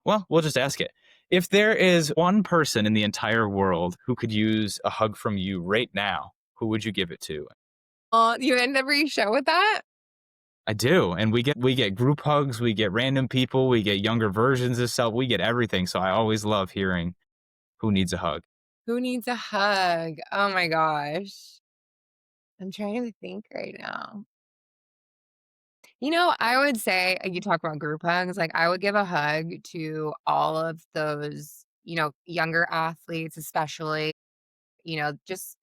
[SPEAKER 1] Well, we'll just ask it. If there is one person in the entire world who could use a hug from you right now, who would you give it to?
[SPEAKER 3] You end every show with that?
[SPEAKER 1] I do, and we get group hugs, we get random people, we get younger versions of self, we get everything. So I always love hearing who needs a hug.
[SPEAKER 3] Who needs a hug? Oh my gosh. I'm trying to think right now. I would say you talk about group hugs, like I would give a hug to all of those, younger athletes, especially, just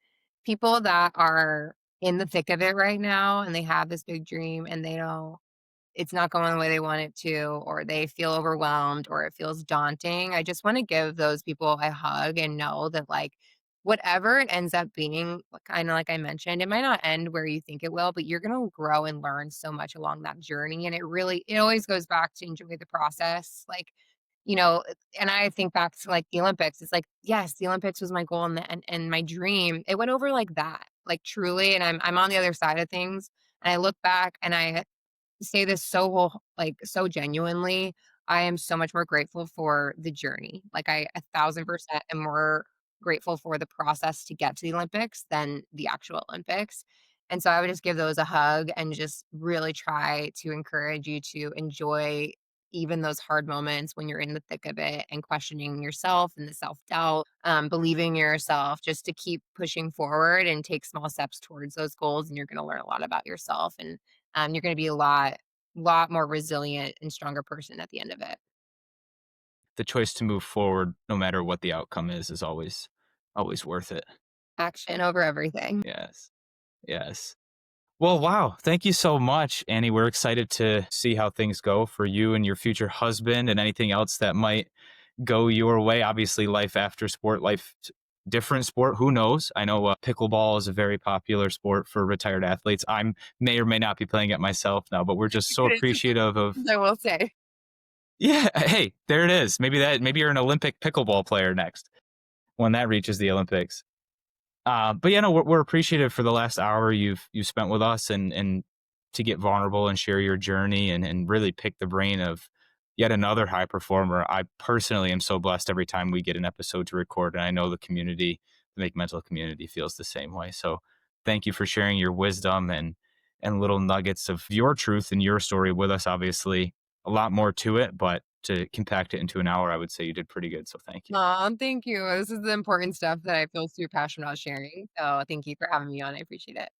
[SPEAKER 3] people that are in the thick of it right now and they have this big dream and it's not going the way they want it to, or they feel overwhelmed, or it feels daunting. I just want to give those people a hug and know that, like, whatever it ends up being, kind of like I mentioned, it might not end where you think it will, but you're going to grow and learn so much along that journey. And it always goes back to enjoy the process. Like, you know, and I think back to like the Olympics. It's like, yes, the Olympics was my goal and my dream. It went over like that, like truly. And I'm on the other side of things. And I look back and I say this so genuinely. I am so much more grateful for the journey. Like I 1,000% am more grateful for the process to get to the Olympics than the actual Olympics. And so I would just give those a hug and just really try to encourage you to enjoy even those hard moments when you're in the thick of it and questioning yourself and the self-doubt, believing in yourself, just to keep pushing forward and take small steps towards those goals. And you're going to learn a lot about yourself, and you're going to be a lot more resilient and stronger person at the end of it.
[SPEAKER 1] The choice to move forward, no matter what the outcome is always worth it.
[SPEAKER 3] Action over everything.
[SPEAKER 1] Yes. Yes. Well, wow. Thank you so much, Annie. We're excited to see how things go for you and your future husband and anything else that might go your way. Obviously, life after sport, different sport. Who knows? I know pickleball is a very popular sport for retired athletes. I may or may not be playing it myself now, but we're just so appreciative of.
[SPEAKER 3] I will say.
[SPEAKER 1] Yeah. Hey, there it is. Maybe you're an Olympic pickleball player next when that reaches the Olympics. But yeah, no, we're appreciative for the last hour you've spent with us, and to get vulnerable and share your journey, and really pick the brain of yet another high performer. I personally am so blessed every time we get an episode to record, and I know the Make Mental community feels the same way. So thank you for sharing your wisdom and little nuggets of your truth and your story with us. Obviously, a lot more to it, but to compact it into an hour, I would say you did pretty good. So thank you.
[SPEAKER 3] Thank you. This is the important stuff that I feel super passionate about sharing. So thank you for having me on. I appreciate it.